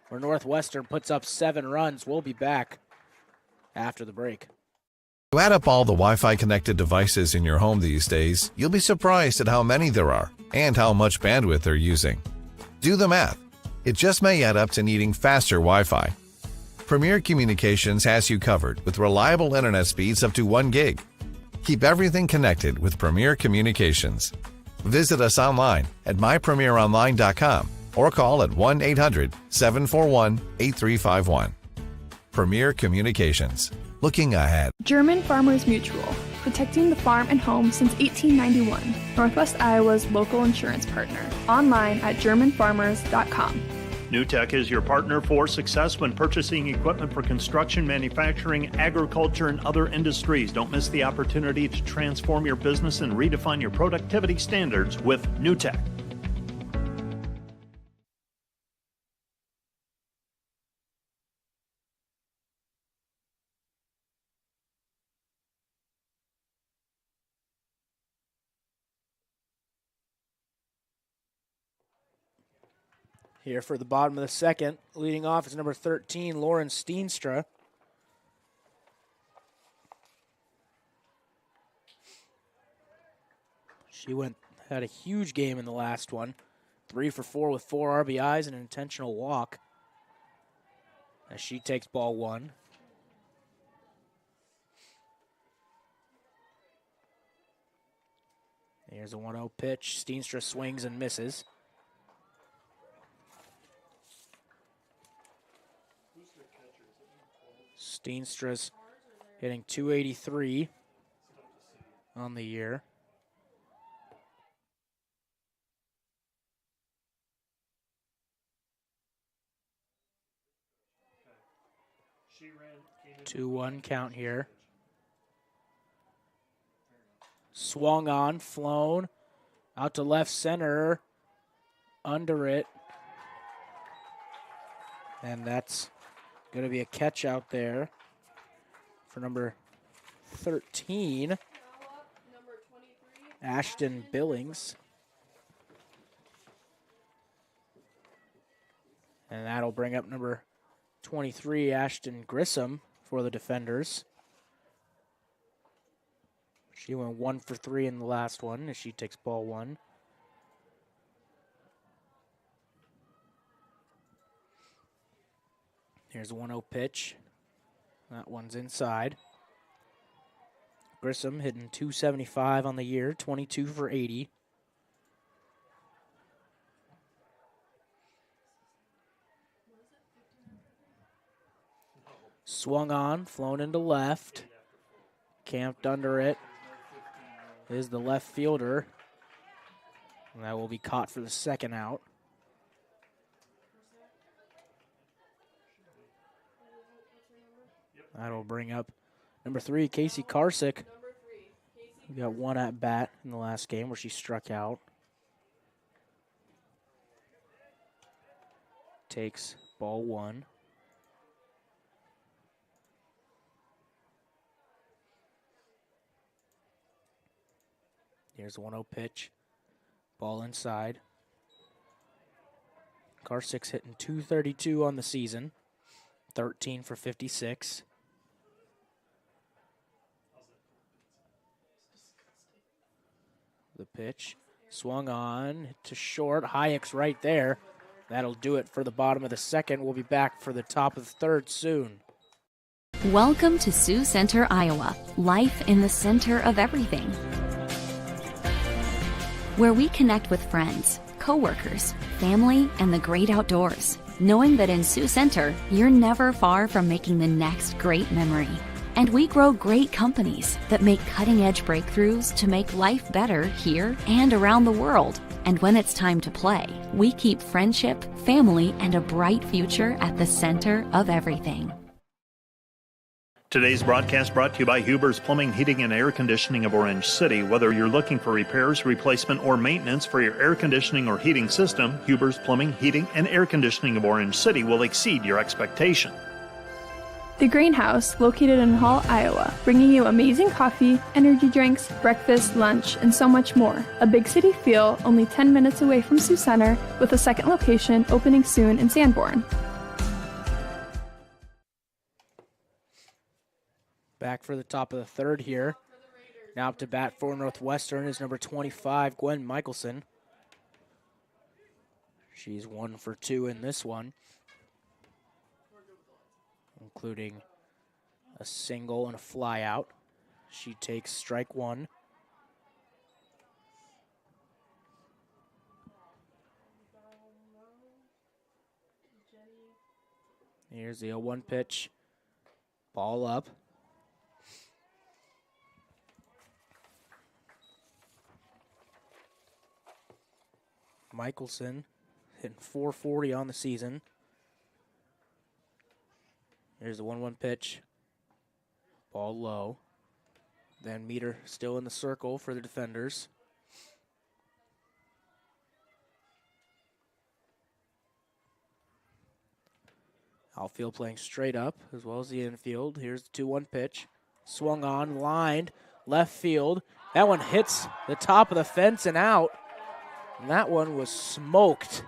where Northwestern puts up 7 runs. We'll be back after the break. To add up all the Wi-Fi connected devices in your home these days, you'll be surprised at how many there are and how much bandwidth they're using. Do the math. It just may add up to needing faster Wi-Fi. Premier Communications has you covered with reliable internet speeds up to 1 gig. Keep everything connected with Premier Communications. Visit us online at mypremieronline.com or call at 1-800-741-8351. Premier Communications. Looking ahead. German Farmers Mutual, protecting the farm and home since 1891. Northwest Iowa's local insurance partner. Online at germanfarmers.com. NewTek is your partner for success when purchasing equipment for construction, manufacturing, agriculture, and other industries. Don't miss the opportunity to transform your business and redefine your productivity standards with NewTek. Here for the bottom of the second, leading off is number 13, Lauren Steenstra. She had a huge game in the last one. 3 for 4 with 4 RBIs and an intentional walk. As she takes ball 1. Here's a 1-0 pitch. Steenstra swings and misses. Steenstra's hitting .283 on the year. She ran 2-1 count here. Swung on, flown, out to left center, under it. And that's going to be a catch out there for number 13, Ashton Billings. And that'll bring up number 23, Ashton Grissom, for the defenders. She went 1 for 3 in the last one as she takes ball 1. Here's a 1-0 pitch. That one's inside. Grissom hitting .275 on the year, 22 for 80. Swung on, flown into left. Camped under it is the left fielder. And that will be caught for the second out. That'll bring up number 3, Casey Karsick. We got 1 at bat in the last game where she struck out. Takes ball 1. Here's the 1-0 pitch. Ball inside. Karsick's hitting .232 on the season. 13 for 56. The pitch swung on to short. Hayek's right there. That'll do it for the bottom of the second. We'll be back for the top of the third soon. Welcome to Sioux Center, Iowa. Life in the center of everything. Where we connect with friends, coworkers, family, and the great outdoors. Knowing that in Sioux Center, you're never far from making the next great memory. And we grow great companies that make cutting-edge breakthroughs to make life better here and around the world. And when it's time to play, we keep friendship, family, and a bright future at the center of everything. Today's broadcast brought to you by Huber's Plumbing, Heating, and Air Conditioning of Orange City. Whether you're looking for repairs, replacement, or maintenance for your air conditioning or heating system, Huber's Plumbing, Heating, and Air Conditioning of Orange City will exceed your expectation. The Greenhouse, located in Hall, Iowa, bringing you amazing coffee, energy drinks, breakfast, lunch, and so much more. A big city feel, only 10 minutes away from Sioux Center, with a second location opening soon in Sanborn. Back for the top of the third here. Now up to bat for Northwestern is number 25, Gwen Michelson. She's 1 for 2 in this one, including a single and a fly out. She takes strike 1. Here's the 0-1 pitch. Ball up. Michelson hitting .440 on the season. Here's the 1-1 pitch. Ball low. Van Meter still in the circle for the defenders. Outfield playing straight up as well as the infield. Here's the 2-1 pitch. Swung on, lined, left field. That one hits the top of the fence and out. And that one was smoked.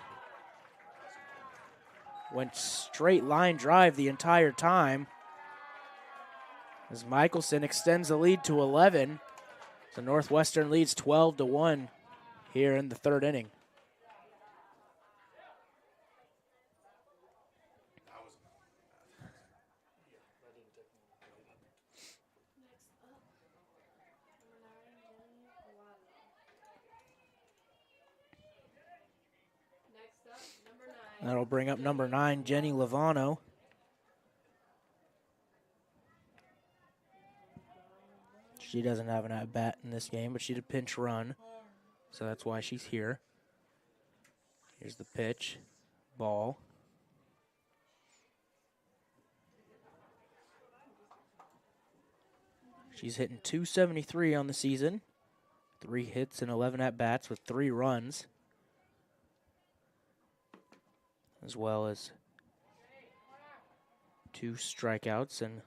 Went straight line drive the entire time. As Michelson extends the lead to 11. So Northwestern leads 12-1 here in the third inning. That'll bring up number 9, Jenny Lovano. She doesn't have an at-bat in this game, but she did a pinch run, so that's why she's here. Here's the pitch. Ball. She's hitting .273 on the season. 3 hits and 11 at-bats with 3 runs, as well as 2 strikeouts, and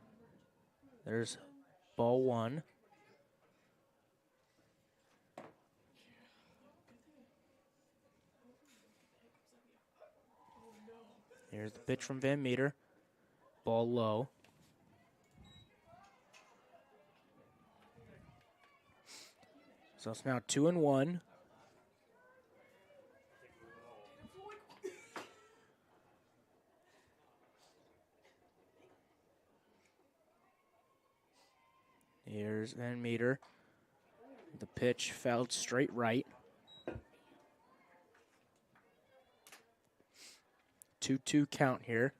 there's ball 1. Here's the pitch from Van Meter. Ball low. So it's now 2-1. Here's Van Meter. The pitch fouled straight right. 2-2 count here.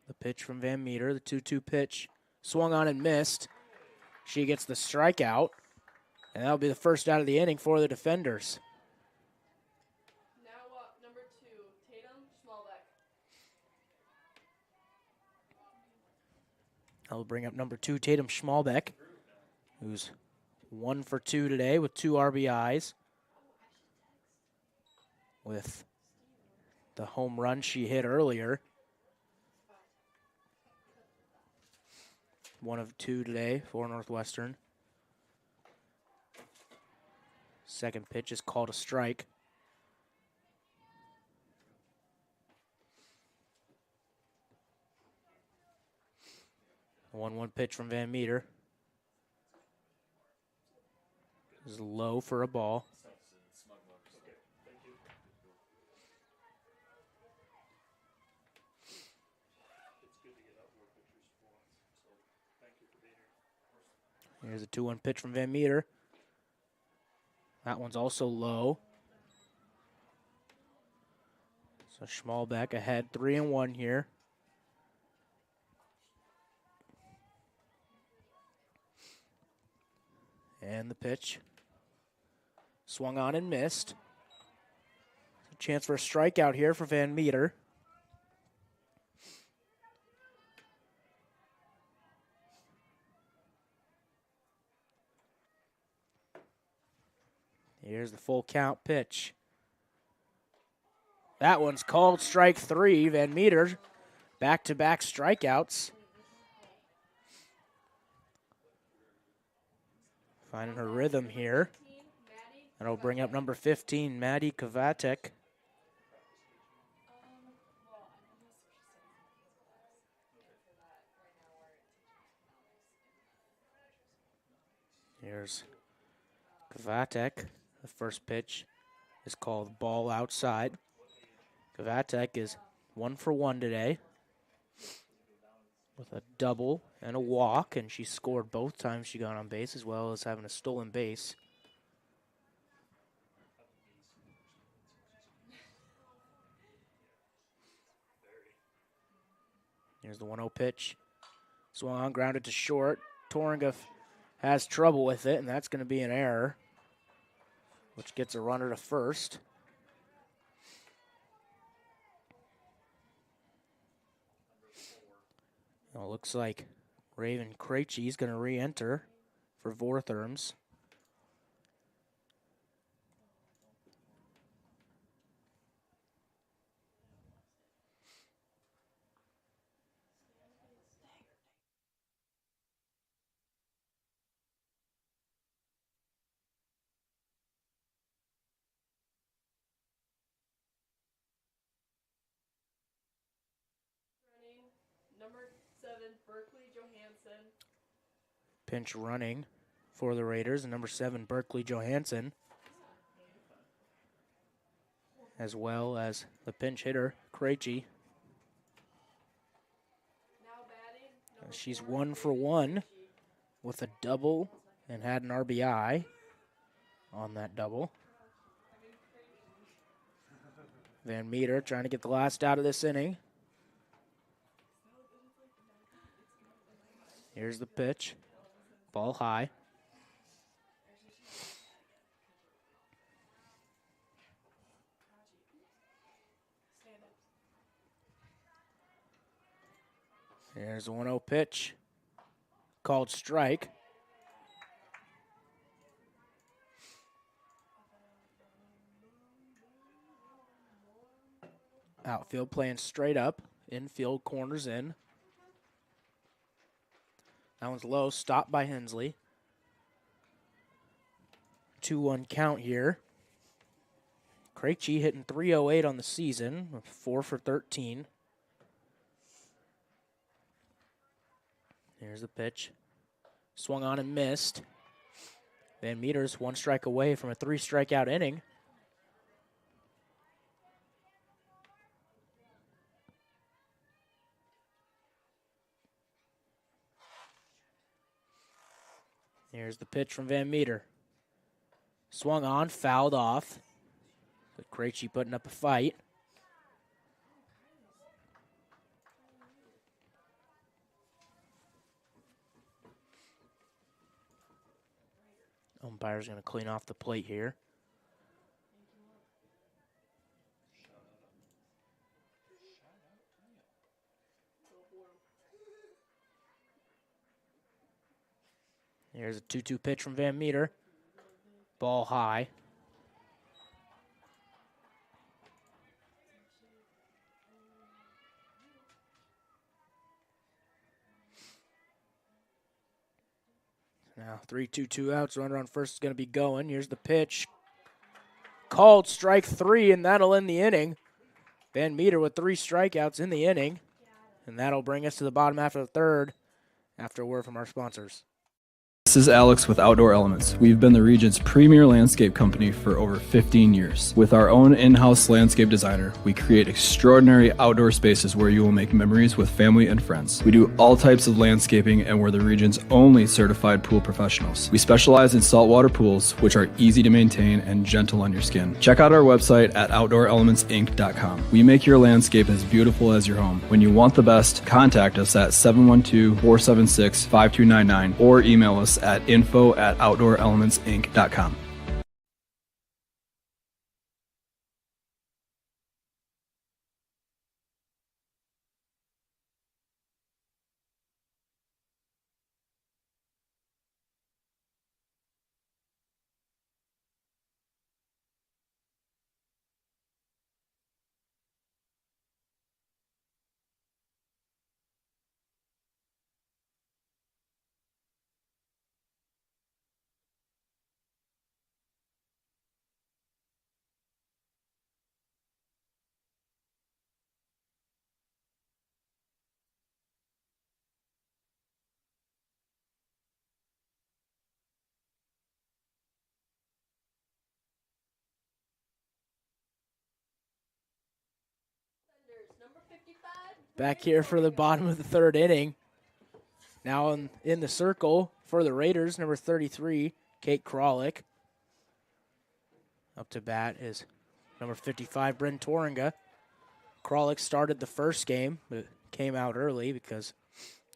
The pitch from Van Meter, the 2-2 pitch, swung on and missed. She gets the strikeout, and that'll be the first out of the inning for the defenders. Now up, number 2, Tatum Schmalbeck. I'll bring up number 2, Tatum Schmalbeck, who's 1 for 2 today with 2 RBIs. With the home run she hit earlier. 1 of 2 today for Northwestern. Second pitch is called a strike. The 1-1 pitch from Van Meter is low for a ball. Here's a 2-1 pitch from Van Meter. That one's also low. So Schmalbeck ahead, 3-1 here. And the pitch. Swung on and missed. A chance for a strikeout here for Van Meter. Here's the full count pitch. That one's called strike 3. Van Meter, back-to-back strikeouts. Finding her rhythm here. That'll bring up number 15, Maddie Kovatek. Here's Kovatek. The first pitch is called ball outside. Kovatek is 1 for 1 today with a double and a walk, and she scored both times she got on base, as well as having a stolen base. Here's the 1-0 pitch. Swung on, grounded to short. Torringa has trouble with it, and that's going to be an error, which gets a runner to first. Well, it looks like Raven Krejci is going to re-enter for Vortherms. Number 7, Berkeley Johansson. Pinch running for the Raiders, and number 7, Berkeley Johansson, as well as the pinch hitter, Krejci. She's 1 for 1 with a double and had an RBI on that double. Van Meter trying to get the last out of this inning. Here's the pitch. Ball high. Here's the 1-0 pitch. Called strike. Outfield playing straight up. Infield corners in. That one's low, stopped by Hensley. 2-1 count here. Krejci hitting .308 on the season, 4 for 13. Here's the pitch. Swung on and missed. Van Meter's 1 strike away from a 3-strikeout inning. Here's the pitch from Van Meter. Swung on, fouled off. But Krejci putting up a fight. Umpire's going to clean off the plate here. Here's a 2-2 pitch from Van Meter. Ball high. Now 3-2 outs. Runner on first is going to be going. Here's the pitch. Called strike 3, and that'll end the inning. Van Meter with 3 strikeouts in the inning. And that'll bring us to the bottom half of the third after a word from our sponsors. This is Alex with Outdoor Elements. We've been the region's premier landscape company for over 15 years. With our own in-house landscape designer, we create extraordinary outdoor spaces where you will make memories with family and friends. We do all types of landscaping, and we're the region's only certified pool professionals. We specialize in saltwater pools, which are easy to maintain and gentle on your skin. Check out our website at OutdoorElementsInc.com. We make your landscape as beautiful as your home. When you want the best, contact us at 712-476-5299 or email us at info@OutdoorElementsInc.com. Back here for the bottom of the third inning. Now in the circle for the Raiders, number 33, Kate Kralik. Up to bat is number 55, Bryn Toringa. Kralik started the first game, but came out early because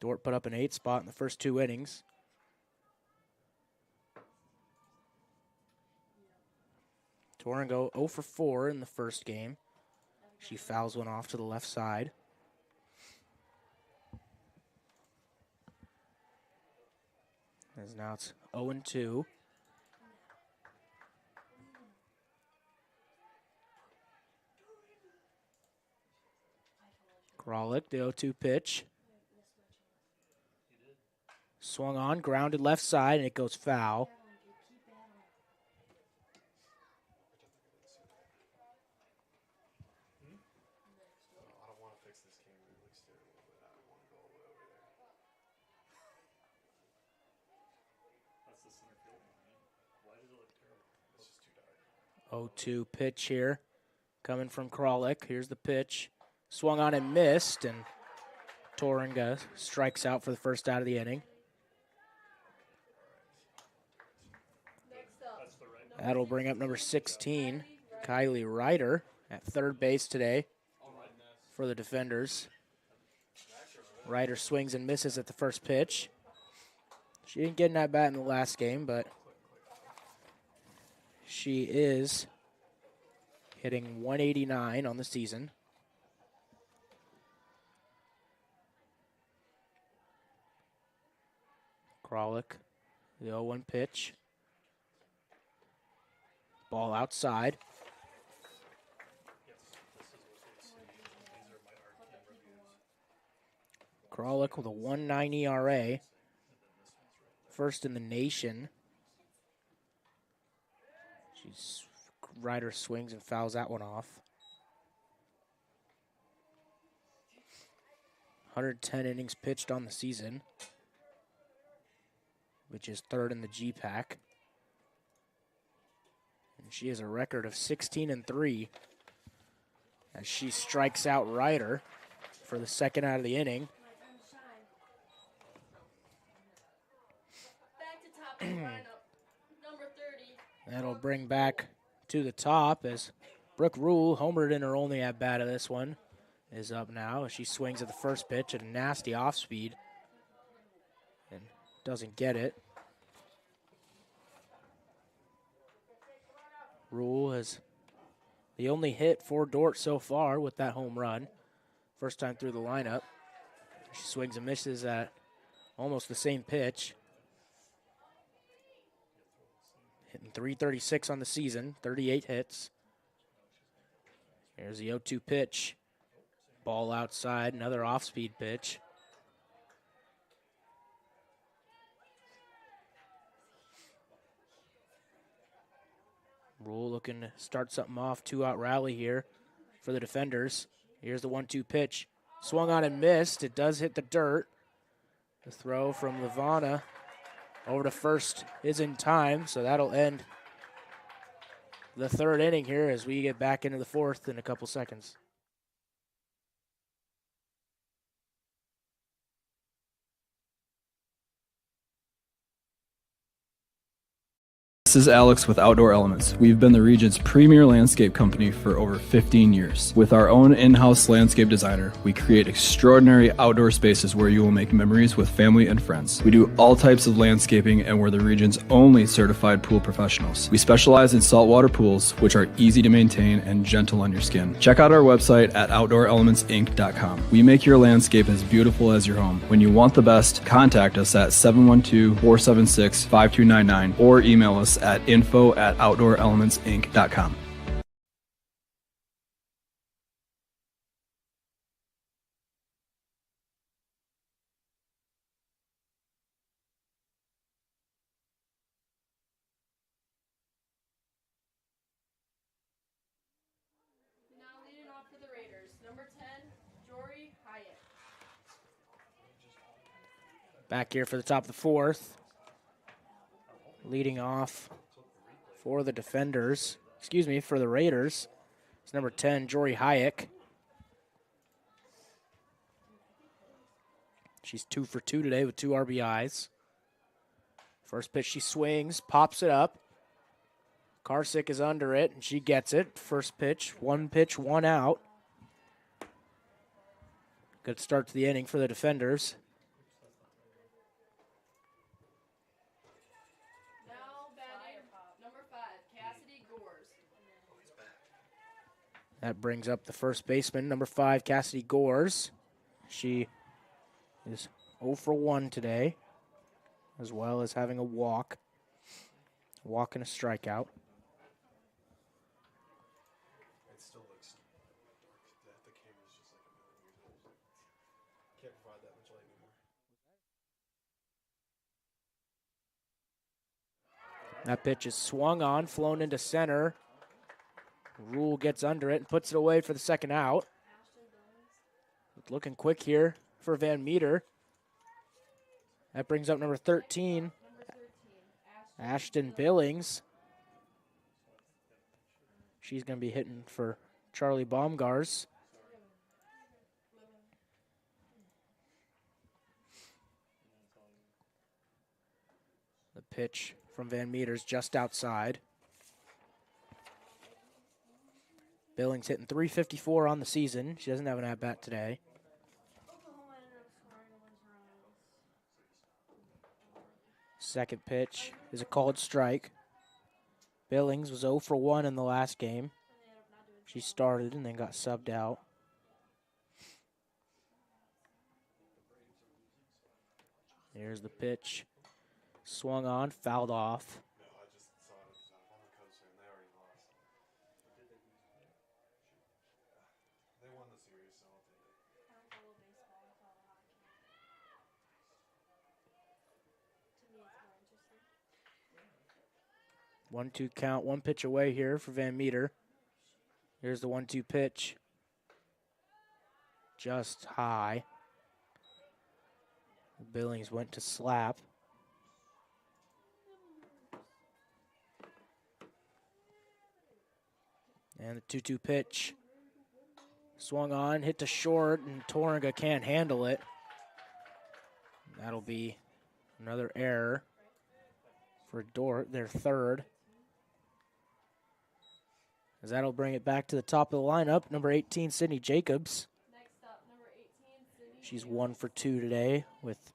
Dordt put up an 8 spot in the first 2 innings. Toringa 0 for 4 in the first game. She fouls one off to the left side. As now it's 0-2. Kralik, the 0-2 pitch. Swung on, grounded left side, and it goes foul. That's the center field. 0-2 pitch here coming from Kralik. Here's the pitch. Swung on and missed, and Toringa strikes out for the first out of the inning. That'll bring up number 16, Kylie Ryder, at third base today for the defenders. Ryder swings and misses at the first pitch. She didn't get an at-bat in the last game, but she is hitting 189 on the season. Kralik, the 0-1 pitch. Ball outside. Kralik with a 1.9 ERA. First in the nation. She's Ryder swings and fouls that one off. 110 innings pitched on the season, which is third in the G-Pack. And she has a record of 16-3 as she strikes out Ryder for the second out of the inning. That'll bring back to the top as Brooke Rule, homered in her only at-bat of this one, is up now as she swings at the first pitch at a nasty off-speed and doesn't get it. Rule has the only hit for Dordt so far with that home run. First time through the lineup. She swings and misses at almost the same pitch. Hitting .336 on the season, 38 hits. Here's the 0-2 pitch. Ball outside, another off-speed pitch. Rule looking to start something off, 2-out rally here for the defenders. Here's the 1-2 pitch. Swung on and missed. It does hit the dirt. The throw from Lavana over to first is in time, so that'll end the third inning here as we get back into the fourth in a couple seconds. This is Alex with Outdoor Elements. We've been the region's premier landscape company for over 15 years. With our own in-house landscape designer, we create extraordinary outdoor spaces where you will make memories with family and friends. We do all types of landscaping and we're the region's only certified pool professionals. We specialize in saltwater pools, which are easy to maintain and gentle on your skin. Check out our website at OutdoorElementsInc.com. We make your landscape as beautiful as your home. When you want the best, contact us at 712-476-5299 or email us at info@OutdoorElementsInc.com. Now leading off for the Raiders, number 10, Jory Hyatt. Back here for the top of the fourth. Leading off for the defenders, for the Raiders, it's number 10, Jory Hayek. She's 2 for 2 today with 2 RBIs. First pitch, she swings, pops it up. Karsick is under it, and she gets it. First pitch, 1 out. Good start to the inning for the defenders. That brings up the first baseman, number 5, Cassidy Gores. She is 0 for 1 today, as well as having a walk. A walk and a strikeout. It still looks dark. The camera's just like a million years old. Can't provide that much light anymore. That pitch is swung on, flown into center. Rule gets under it and puts it away for the second out. Looking quick here for Van Meter. That brings up number 13, Ashton Billings. She's going to be hitting for Charlie Baumgars. The pitch from Van Meter's just outside. Billings hitting .354 on the season. She doesn't have an at-bat today. Second pitch is a called strike. Billings was 0 for 1 in the last game. She started and then got subbed out. Here's the pitch. Swung on, fouled off. 1-2 count, one pitch away here for Van Meter. Here's the 1-2 pitch. Just high. Billings went to slap. And the 2-2 pitch. Swung on, hit to short, and Torringa can't handle it. That'll be another error for Dordt, their third. As that'll bring it back to the top of the lineup, number 18, Sydney Jacobs. She's 1 for 2 today with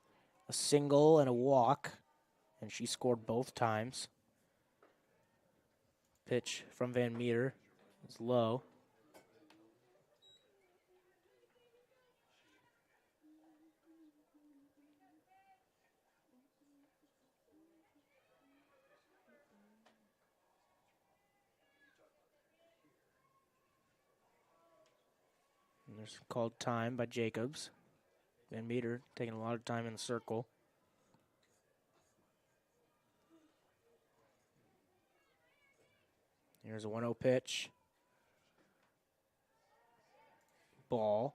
a single and a walk, and she scored both times. Pitch from Van Meter is low. And there's called time by Jacobs. Van Meter taking a lot of time in the circle. Here's a 1-0 pitch. Ball.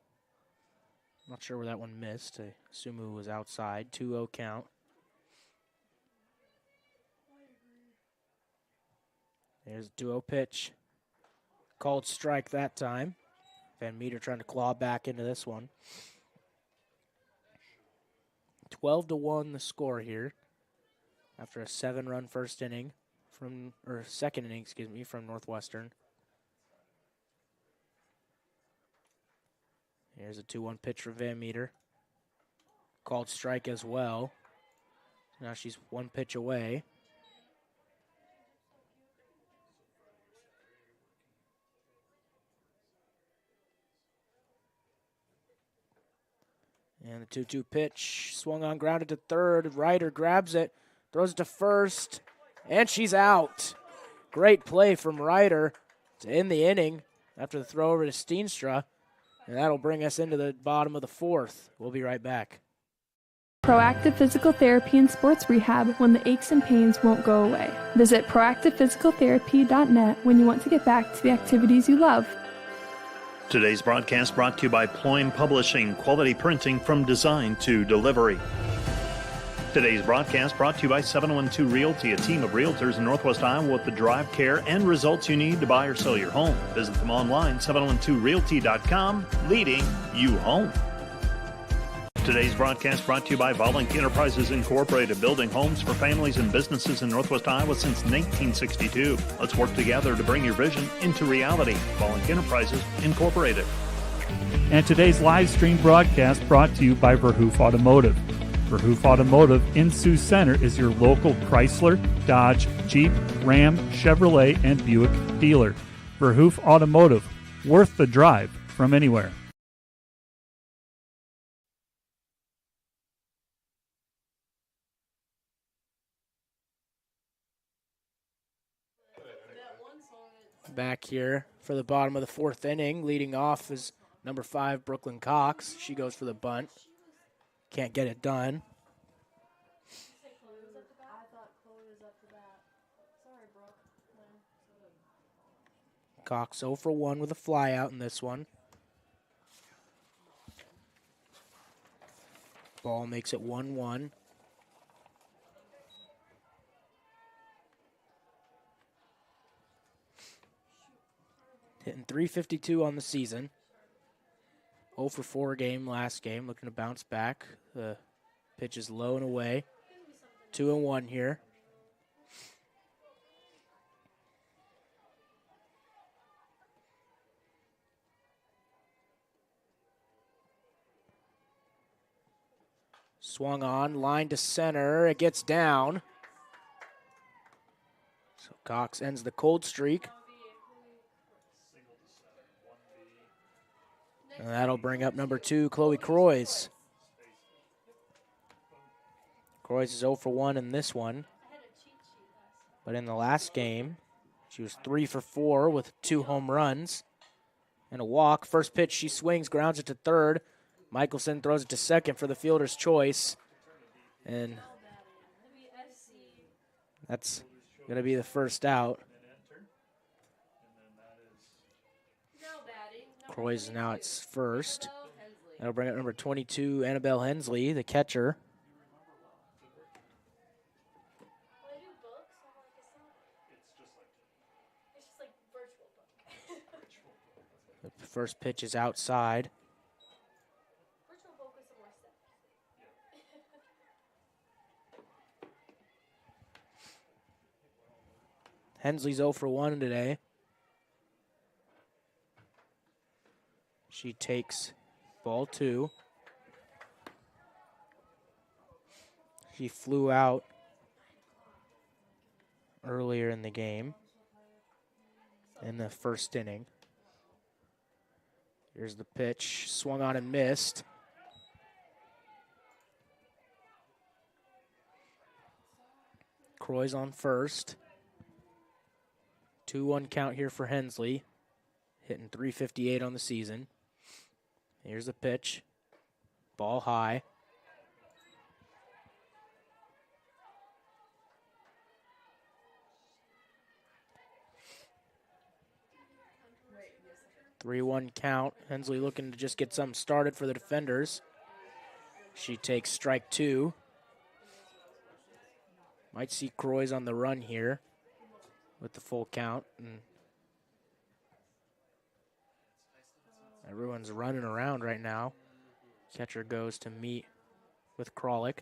Not sure where that one missed. I assume it was outside. 2-0 count. There's a 2-0 pitch. Called strike that time. Van Meter trying to claw back into this one. 12-1 the score here after a 7-run second inning, from Northwestern. Here's a 2-1 pitch for Van Meter. Called strike as well. Now she's one pitch away. And the 2-2 pitch, swung on, grounded to third. Ryder grabs it, throws it to first, and she's out. Great play from Ryder to end the inning after the throw over to Steenstra. And that'll bring us into the bottom of the fourth. We'll be right back. Proactive Physical Therapy and Sports Rehab when the aches and pains won't go away. Visit proactivephysicaltherapy.net when you want to get back to the activities you love. Today's broadcast brought to you by Ployne Publishing, quality printing from design to delivery. Today's broadcast brought to you by 712 Realty, a team of realtors in Northwest Iowa with the drive, care, and results you need to buy or sell your home. Visit them online, 712realty.com, leading you home. Today's broadcast brought to you by Volink Enterprises Incorporated, building homes for families and businesses in Northwest Iowa since 1962. Let's work together to bring your vision into reality. Volink Enterprises Incorporated. And today's live stream broadcast brought to you by Verhoof Automotive. Verhoof Automotive in Sioux Center is your local Chrysler, Dodge, Jeep, Ram, Chevrolet, and Buick dealer. Verhoof Automotive, worth the drive from anywhere. Back here for the bottom of the fourth inning. Leading off is number 5, Brooklyn Cox. She goes for the bunt. Can't get it done. Cox 0 for 1 with a fly out in this one. Ball makes it 1-1. Hitting .352 on the season. 0 for 4 last game. Looking to bounce back. The pitch is low and away. 2-1 here. Swung on, line to center. It gets down. So Cox ends the cold streak. And that'll bring up number 2, Chloe Croys. Croys is 0 for 1 in this one. But in the last game, she was 3 for 4 with 2 home runs and a walk. First pitch, she swings, grounds it to third. Michelson throws it to second for the fielder's choice. And that's going to be the first out. Croy's now at first. That'll bring up number 22, Annabelle Hensley, the catcher. The first pitch is outside. Hensley's 0 for 1 today. She takes ball 2. She flew out earlier in the game in the first inning. Here's the pitch, swung on and missed. Croy's on first. 2-1 count here for Hensley, hitting .358 on the season. Here's the pitch, ball high. Three-1 count. Hensley looking to just get something started for the defenders. She takes strike 2. Might see Croy's on the run here with the full count. And everyone's running around right now. Catcher goes to meet with Kralik.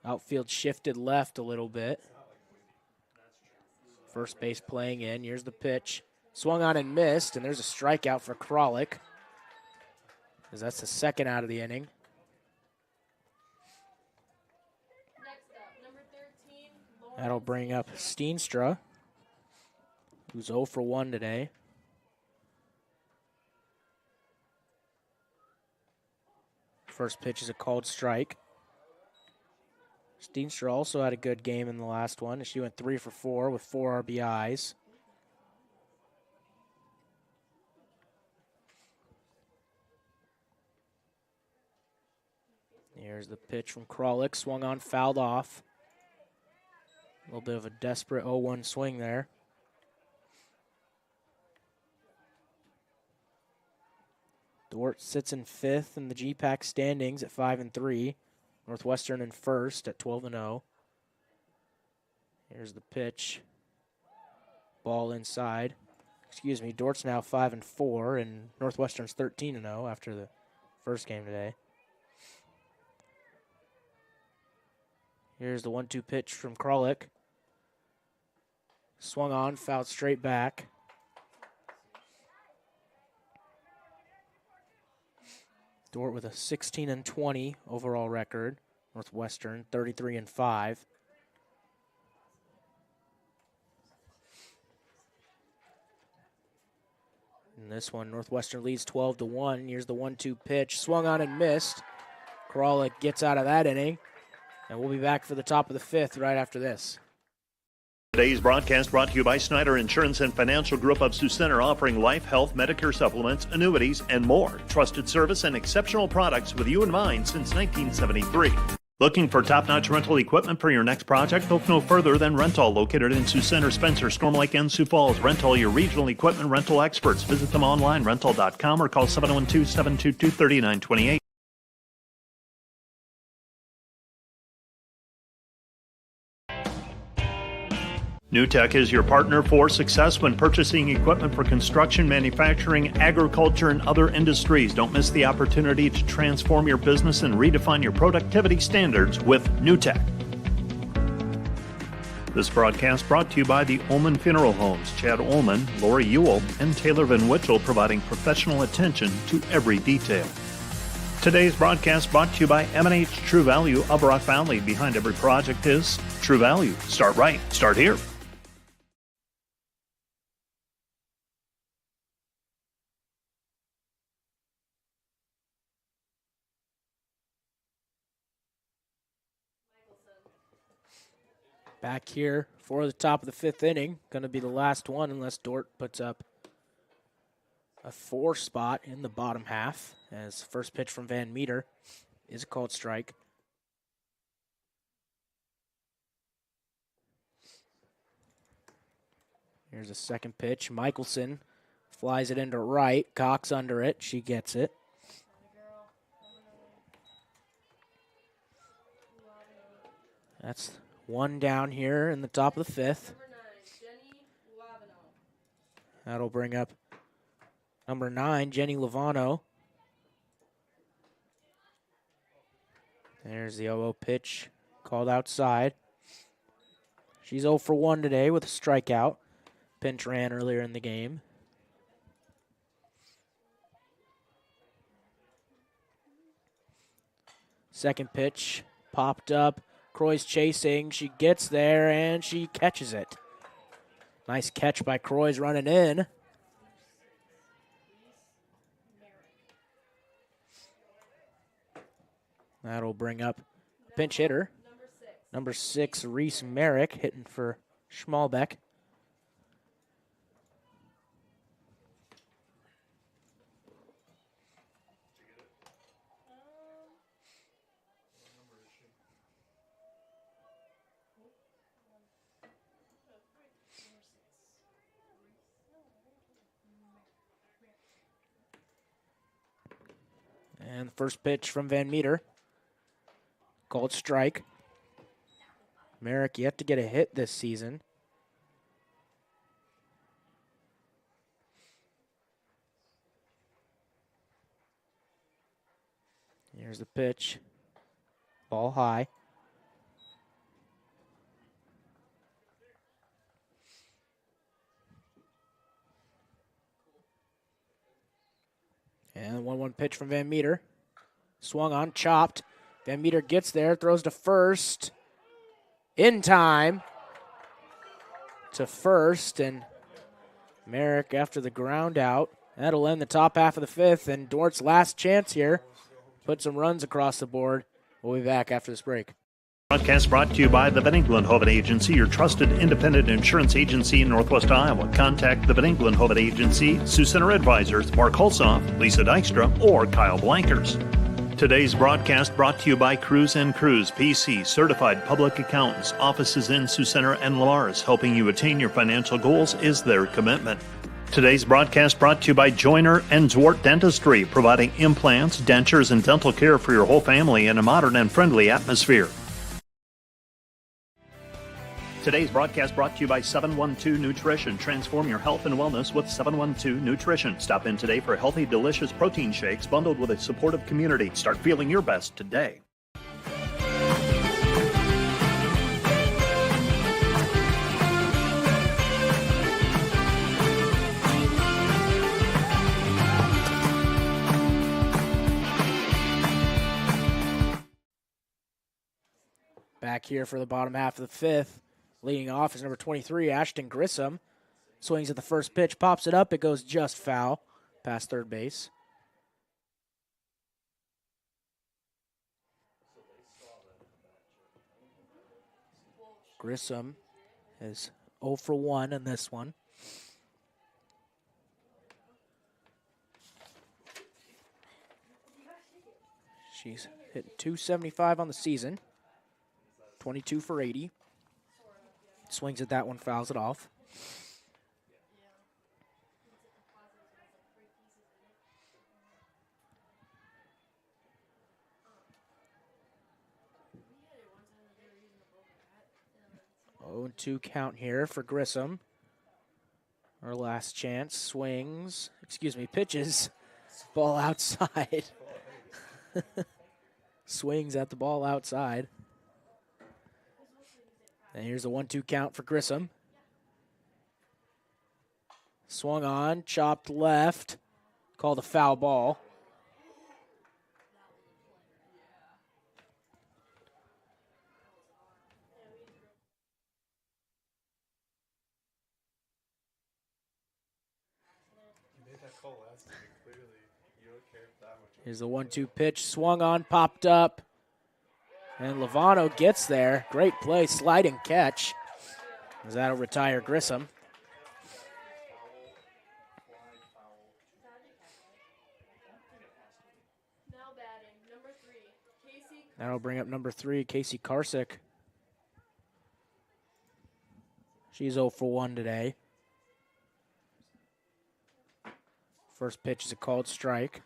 Outfield shifted left a little bit. First base playing in. Here's the pitch. Swung on and missed, and there's a strikeout for Kralik, because that's the second out of the inning. That'll bring up Steenstra, who's 0 for 1 today. First pitch is a called strike. Steenstra also had a good game in the last one. She went 3 for 4 with 4 RBIs. Here's the pitch from Kralik. Swung on, fouled off. A little bit of a desperate 0-1 swing there. Dordt sits in 5th in the GPAC standings at 5-3. Northwestern in 1st at 12-0. Here's the pitch. Ball inside. Excuse me, Dordt's now 5-4, and Northwestern's 13-0 after the first game today. Here's the 1-2 pitch from Kralik. Swung on, fouled straight back. Dordt with a 16-20 overall record. Northwestern 33-5. In this one, Northwestern leads 12-1. Here's the 1-2 pitch. Swung on and missed. Kralik gets out of that inning. And we'll be back for the top of the 5th right after this. Today's broadcast brought to you by Snyder Insurance and Financial Group of Sioux Center, offering life, health, Medicare supplements, annuities, and more. Trusted service and exceptional products with you in mind since 1973. Looking for top-notch rental equipment for your next project? Look no further than Rental, located in Sioux Center, Spencer, Storm Lake, and Sioux Falls. Rental, your regional equipment rental experts. Visit them online, rental.com, or call 712-722-3928. NewTek is your partner for success when purchasing equipment for construction, manufacturing, agriculture, and other industries. Don't miss the opportunity to transform your business and redefine your productivity standards with NewTek. This broadcast brought to you by the Ullman Funeral Homes. Chad Ullman, Lori Ewell, and Taylor Van Witchell, providing professional attention to every detail. Today's broadcast brought to you by M&H True Value of Rock Valley. Behind every project is True Value. Start right. Start here. Back here for the top of the 5th inning. Going to be the last one unless Dordt puts up a 4 spot in the bottom half, as first pitch from Van Meter is a called strike. Here's a second pitch. Michelson flies it into right. Cox under it. She gets it. That's one down here in the top of the fifth. That'll bring up number 9, Jenny Lovano. There's the 0-0 pitch called outside. She's 0 for 1 today with a strikeout. Pinch ran earlier in the game. Second pitch popped up. Croy's chasing. She gets there and she catches it. Nice catch by Croy's running in. That'll bring up a pinch hitter. Number 6, Reese Merrick, hitting for Schmalbeck. And the first pitch from Van Meter. Called strike. Merrick yet to get a hit this season. Here's the pitch. Ball high. And 1-1 pitch from Van Meter. Swung on, chopped. Van Meter gets there, throws to first. In time to first, and Merrick after the ground out. That'll end the top half of the fifth, and Dordt's last chance here. Put some runs across the board. We'll be back after this break. Broadcast brought to you by the Van Engelen Agency, your trusted independent insurance agency in Northwest Iowa. Contact the Van Engelen Agency, Sioux Center Advisors, Mark Holsoff, Lisa Dykstra, or Kyle Blankers. Today's broadcast brought to you by Cruz & Cruz, PC, certified public accountants, offices in Sioux Center and Lamar's. Helping you attain your financial goals is their commitment. Today's broadcast brought to you by Joyner and Dordt Dentistry, providing implants, dentures, and dental care for your whole family in a modern and friendly atmosphere. Today's broadcast brought to you by 712 Nutrition. Transform your health and wellness with 712 Nutrition. Stop in today for healthy, delicious protein shakes bundled with a supportive community. Start feeling your best today. Back here for the bottom half of the fifth. Leading off is number 23, Ashton Grissom. Swings at the first pitch, pops it up. It goes just foul past third base. Grissom is 0 for 1 in this one. She's hitting .275 on the season. 22 for 80. Swings at that one, fouls it off. Oh, and 2 count here for Grissom. Her last chance. Swings. Pitches. Ball outside. Swings at the ball outside. And here's a 1-2 count for Grissom. Swung on, chopped left, called a foul ball. Here's the 1-2 pitch, swung on, popped up. And Lovano gets there. Great play, sliding catch. As that'll retire Grissom. That'll bring up number 3, Casey Karsick. She's 0 for 1 today. First pitch is a called strike.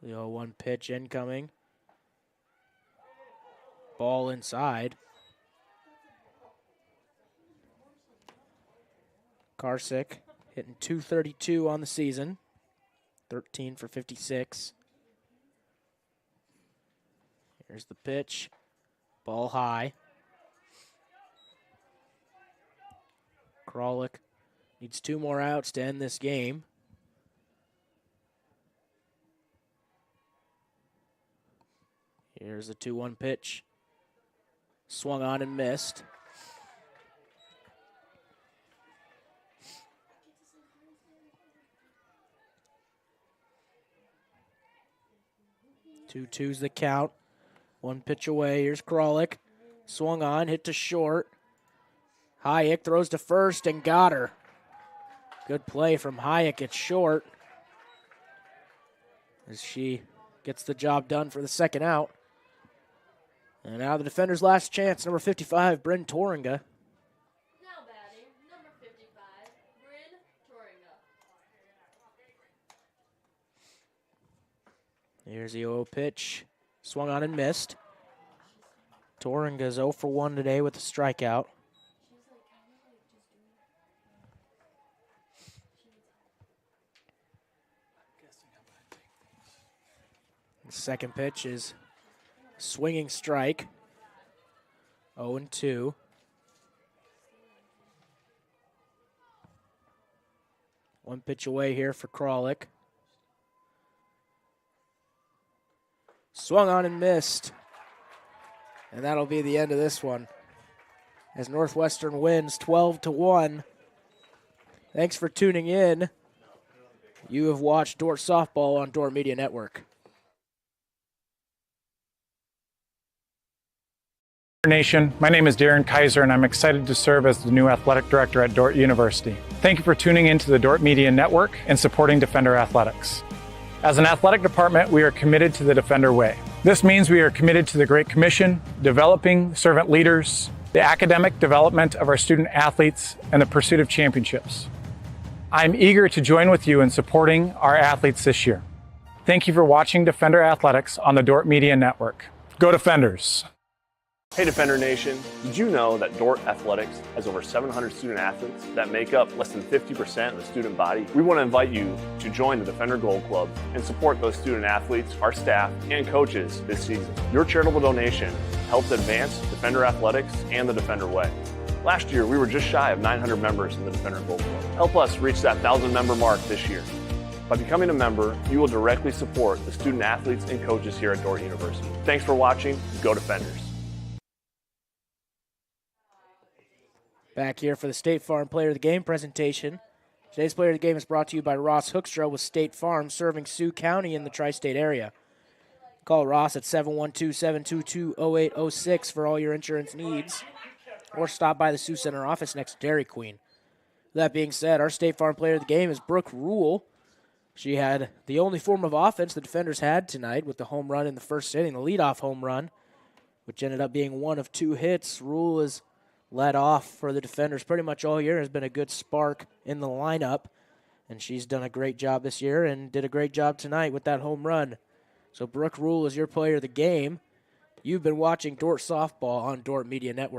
The 0-1 pitch incoming. Ball inside. Karsick hitting .232 on the season. 13 for 56. Here's the pitch. Ball high. Kralik needs 2 more outs to end this game. Here's the 2-1 pitch. Swung on and missed. Two-two's the count. 1 pitch away. Here's Kralik. Swung on, hit to short. Hayek throws to first and got her. Good play from Hayek at short as she gets the job done for the second out. And now the defender's last chance, number 55, Bryn Toringa. Now batting, number 55, Bryn Toringa. Here's the 0 pitch. Swung on and missed. Toringa's 0 for 1 today with a strikeout. The second pitch is swinging strike. 0-2. One pitch away here for Kralik. Swung on and missed. And that'll be the end of this one, as Northwestern wins 12-1. Thanks for tuning in. You have watched Dordt Softball on Dordt Media Network. Nation, my name is Darren Kaiser, and I'm excited to serve as the new athletic director at Dordt University. Thank you for tuning into the Dordt Media Network and supporting Defender Athletics. As an athletic department, we are committed to the Defender way. This means we are committed to the Great Commission, developing servant leaders, the academic development of our student athletes, and the pursuit of championships. I'm eager to join with you in supporting our athletes this year. Thank you for watching Defender Athletics on the Dordt Media Network. Go Defenders! Hey Defender Nation, did you know that Dordt Athletics has over 700 student athletes that make up less than 50% of the student body? We want to invite you to join the Defender Gold Club and support those student athletes, our staff, and coaches this season. Your charitable donation helps advance Defender Athletics and the Defender Way. Last year, we were just shy of 900 members in the Defender Gold Club. Help us reach that 1,000 member mark this year. By becoming a member, you will directly support the student athletes and coaches here at Dordt University. Thanks for watching. Go Defenders! Back here for the State Farm Player of the Game presentation. Today's Player of the Game is brought to you by Ross Hookstra with State Farm, serving Sioux County in the tri-state area. Call Ross at 712-722-0806 for all your insurance needs, or stop by the Sioux Center office next to Dairy Queen. That being said, our State Farm Player of the Game is Brooke Rule. She had the only form of offense the Defenders had tonight with the home run in the first inning, the leadoff home run, which ended up being 1 of 2 hits. Rule is led off for the Defenders pretty much all year, has been a good spark in the lineup, and she's done a great job this year and did a great job tonight with that home run. So Brooke Rule is your Player of the Game. You've been watching Dordt Softball on Dordt Media Network.